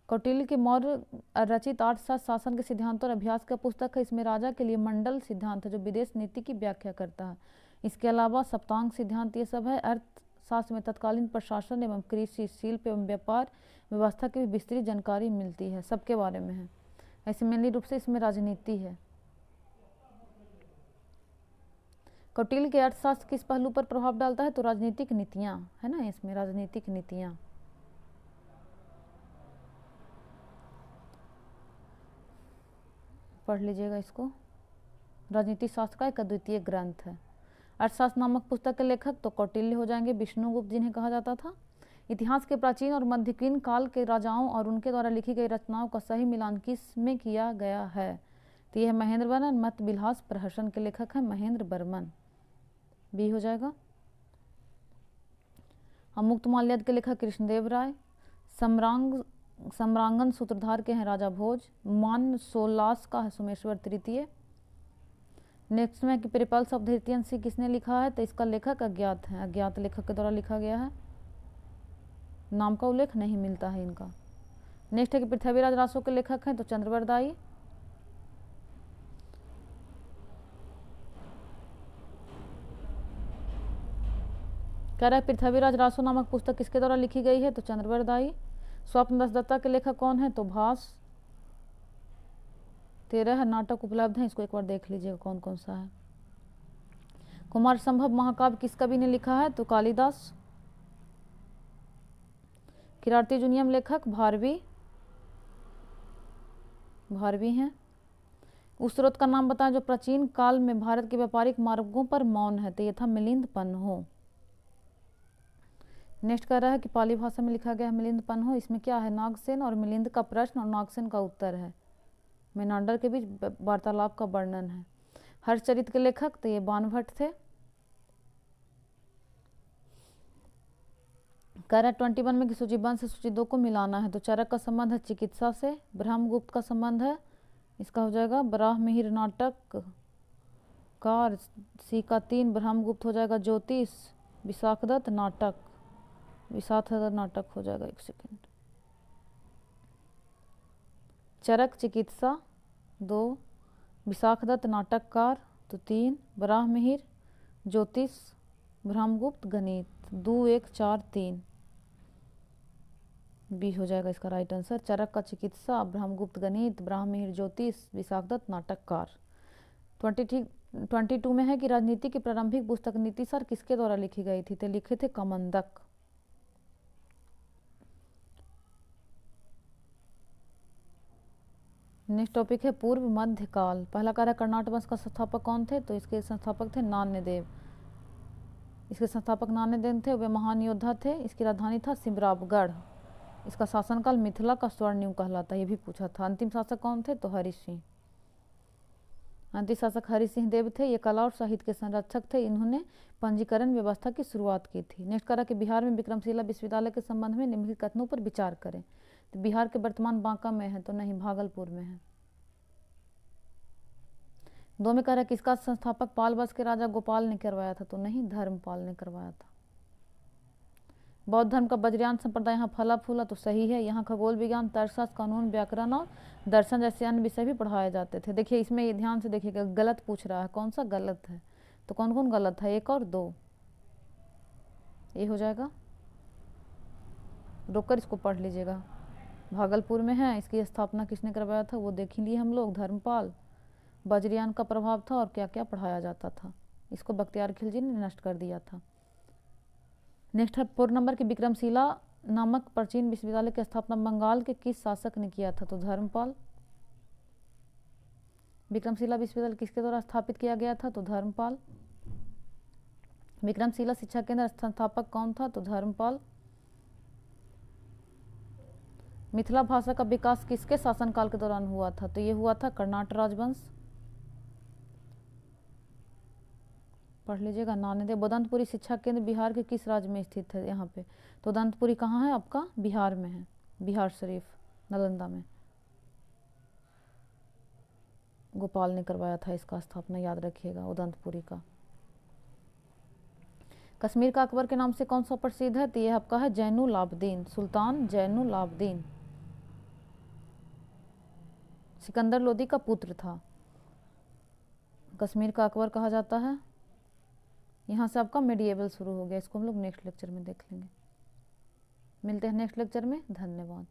कौटिल्य के मौर्य रचित अर्थशास्त्र शासन के सिद्धांत और अभ्यास का पुस्तक है। इसमें राजा के लिए मंडल सिद्धांत है जो विदेश नीति की व्याख्या करता है। इसके अलावा सप्तांग सिद्धांत ये सब है। अर्थशास्त्र में तत्कालीन प्रशासन एवं कृषि, शिल्प एवं व्यापार व्यवस्था की भी विस्तृत जानकारी मिलती है, सबके बारे में है। ऐसे मेनली रूप से इसमें राजनीति है। कौटिल्य के अर्थशास्त्र किस पहलू पर प्रभाव डालता है, तो राजनीतिक नीतियाँ है ना, इसमें राजनीतिक नीतियाँ। पढ़ लीजिएगा इसको। राजनीति शास्त्र का एक अद्वितीय ग्रंथ है। अर्थशास्त्र नामक पुस्तक के लेखक तो कौटिल्य हो जाएंगे, विष्णुगुप्त जिन्हें कहा जाता था। इतिहास के प्राचीन और मध्यकालीन काल के राजाओं और उनके द्वारा लिखी गई रचनाओं का सही मिलान किस में किया गया है, तो यह महेंद्र वर्मन। मत विलास प्रहसन के लेखक है महेंद्र वर्मन, बी हो जाएगा। मुक्त माल्यद के लेखक कृष्णदेव राय। सम्रांगन सूत्रधार के हैं राजा भोज। मान सोलास का है सोमेश्वर तृतीय। नेक्स्ट में कि पेरिपल्स ऑफ द सी किसने लिखा है, तो इसका लेखक अज्ञात है, अज्ञात लेखक के द्वारा लिखा गया है, नाम का उल्लेख नहीं मिलता है इनका। नेक्स्ट है कि पृथ्वीराज रासो के लेखक हैं तो चंद्रवरदाई। कह रहा है पृथ्वीराज रासो नामक पुस्तक किसके द्वारा लिखी गई है, तो चंद्रवरदाई। स्वप्नदास दत्ता के लेखक कौन है, तो भास। 13 नाटक उपलब्ध हैं, इसको एक बार देख लीजिएगा कौन कौन सा है। कुमार संभव महाकाव्य किस कवि ने लिखा है, तो कालिदास। किराती जूनियम लेखक भारवी, भारवी हैं। उस स्रोत का नाम बताएं जो प्राचीन काल में भारत के व्यापारिक मार्गों पर मौन है, तो ये था मिलिंद पन्हो। नेक्स्ट कह रहा है कि पाली भाषा में लिखा गया है मिलिंद पन्हो। इसमें क्या है, नागसेन और मिलिंद का प्रश्न और नागसेन का उत्तर है, मेनांडर के बीच वार्तालाप का वर्णन है। हर्षचरित के लेखक तो ये बाणभट्ट थे। कह रहा है 21 में कि सूची 1 से सूची 2 को मिलाना है तो चरक का संबंध है चिकित्सा से, ब्रह्मगुप्त का संबंध है, इसका हो जाएगा बराह मिहिर नाटक कार, सी का 3 ब्रह्मगुप्त हो जाएगा ज्योतिष, विशाखदत्त नाटक, विशाखदत्त नाटक हो जाएगा, एक सेकेंड। चरक चिकित्सा 2, विशाखदत्त नाटककार तो 3, बराह मिहिर ज्योतिष, ब्रह्मगुप्त गणित 2 1 4 3, बी हो जाएगा इसका राइट आंसर। चरक का चिकित्सा, ब्रह्मगुप्त गणित, बराह मिहिर ज्योतिष, विशाखदत्त नाटककार। 22 में है कि राजनीति की प्रारंभिक पुस्तक नीतिसार किसके द्वारा लिखी गई थी, तो लिखे थे कामंदक। नेक्स्ट टॉपिक है पूर्व मध्यकाल। पहला कार्य कर्नाटक वंश का संस्थापक कौन थे, तो इसके संस्थापक थे नान्यदेव। इसके संस्थापक नान्यदेव थे, वे महान योद्धा थे। इसकी राजधानी था सिमरावगढ़। इसका शासनकाल मिथिला का स्वर्णयुग कहलाता है, ये भी पूछा था। अंतिम शासक कौन थे, तो हरि सिंह। अंतिम शासक हरि सिंह देव थे। ये कला और साहित्य के संरक्षक थे। इन्होंने पंजीकरण व्यवस्था की शुरुआत की थी। नेक्स्ट करा कि बिहार में विक्रमशिला विश्वविद्यालय के संबंध में निम्नलिखित कथनों पर विचार करें। तो बिहार के वर्तमान बांका में है, तो नहीं, भागलपुर में है। 2 में कह रहा है किसका संस्थापक पाल वंश के राजा गोपाल ने करवाया था, तो नहीं, धर्मपाल ने करवाया था। बौद्ध धर्म का वज्रयान संप्रदाय यहाँ फला फूला, तो सही है। यहाँ खगोल विज्ञान, तर्कशास्त्र, कानून, व्याकरण और दर्शन जैसे अन्य विषय भी पढ़ाए जाते थे। देखिए इसमें ये ध्यान से देखिएगा, गलत पूछ रहा है, कौन सा गलत है, तो कौन कौन गलत है, 1 और 2, ये हो जाएगा। रोककर इसको पढ़ लीजिएगा। भागलपुर में है। इसकी स्थापना किसने करवाया था, वो देख ही लिए हम लोग, धर्मपाल। वज्रयान का प्रभाव था और क्या क्या पढ़ाया जाता था, इसको बख्तियार खिलजी ने नष्ट कर दिया था। नेक्स्ट है 4 नंबर की विक्रमशिला नामक प्राचीन विश्वविद्यालय की स्थापना बंगाल के किस शासक ने किया था, तो धर्मपाल। विक्रमशिला विश्वविद्यालय किसके द्वारा स्थापित किया गया था? तो धर्मपाल। विक्रमशिला शिक्षा केंद्र संस्थापक कौन था? तो धर्मपाल। मिथिला भाषा का विकास किसके शासनकाल के दौरान हुआ था? तो ये हुआ था कर्नाट राजवंश। पढ़ लीजिएगा नान्यदेव। बोदंतपुरी शिक्षा केंद्र बिहार के किस राज्य में स्थित है? यहाँ पे तो दंतपुरी कहाँ है आपका? बिहार में है, बिहार शरीफ, नालंदा में। गोपाल ने करवाया था इसका स्थापना, याद रखिएगा, उदंतपुरी का। कश्मीर का अकबर के नाम से कौन सा प्रसिद्ध है? तो यह आपका है जैनुल आबदीन, सुल्तान जैनुल आबदीन। सिकंदर लोदी का पुत्र था। कश्मीर का अकबर कहा जाता है। यहाँ से आपका मेडिएवल शुरू हो गया, इसको हम लोग नेक्स्ट लेक्चर में देख लेंगे। मिलते हैं नेक्स्ट लेक्चर में, धन्यवाद।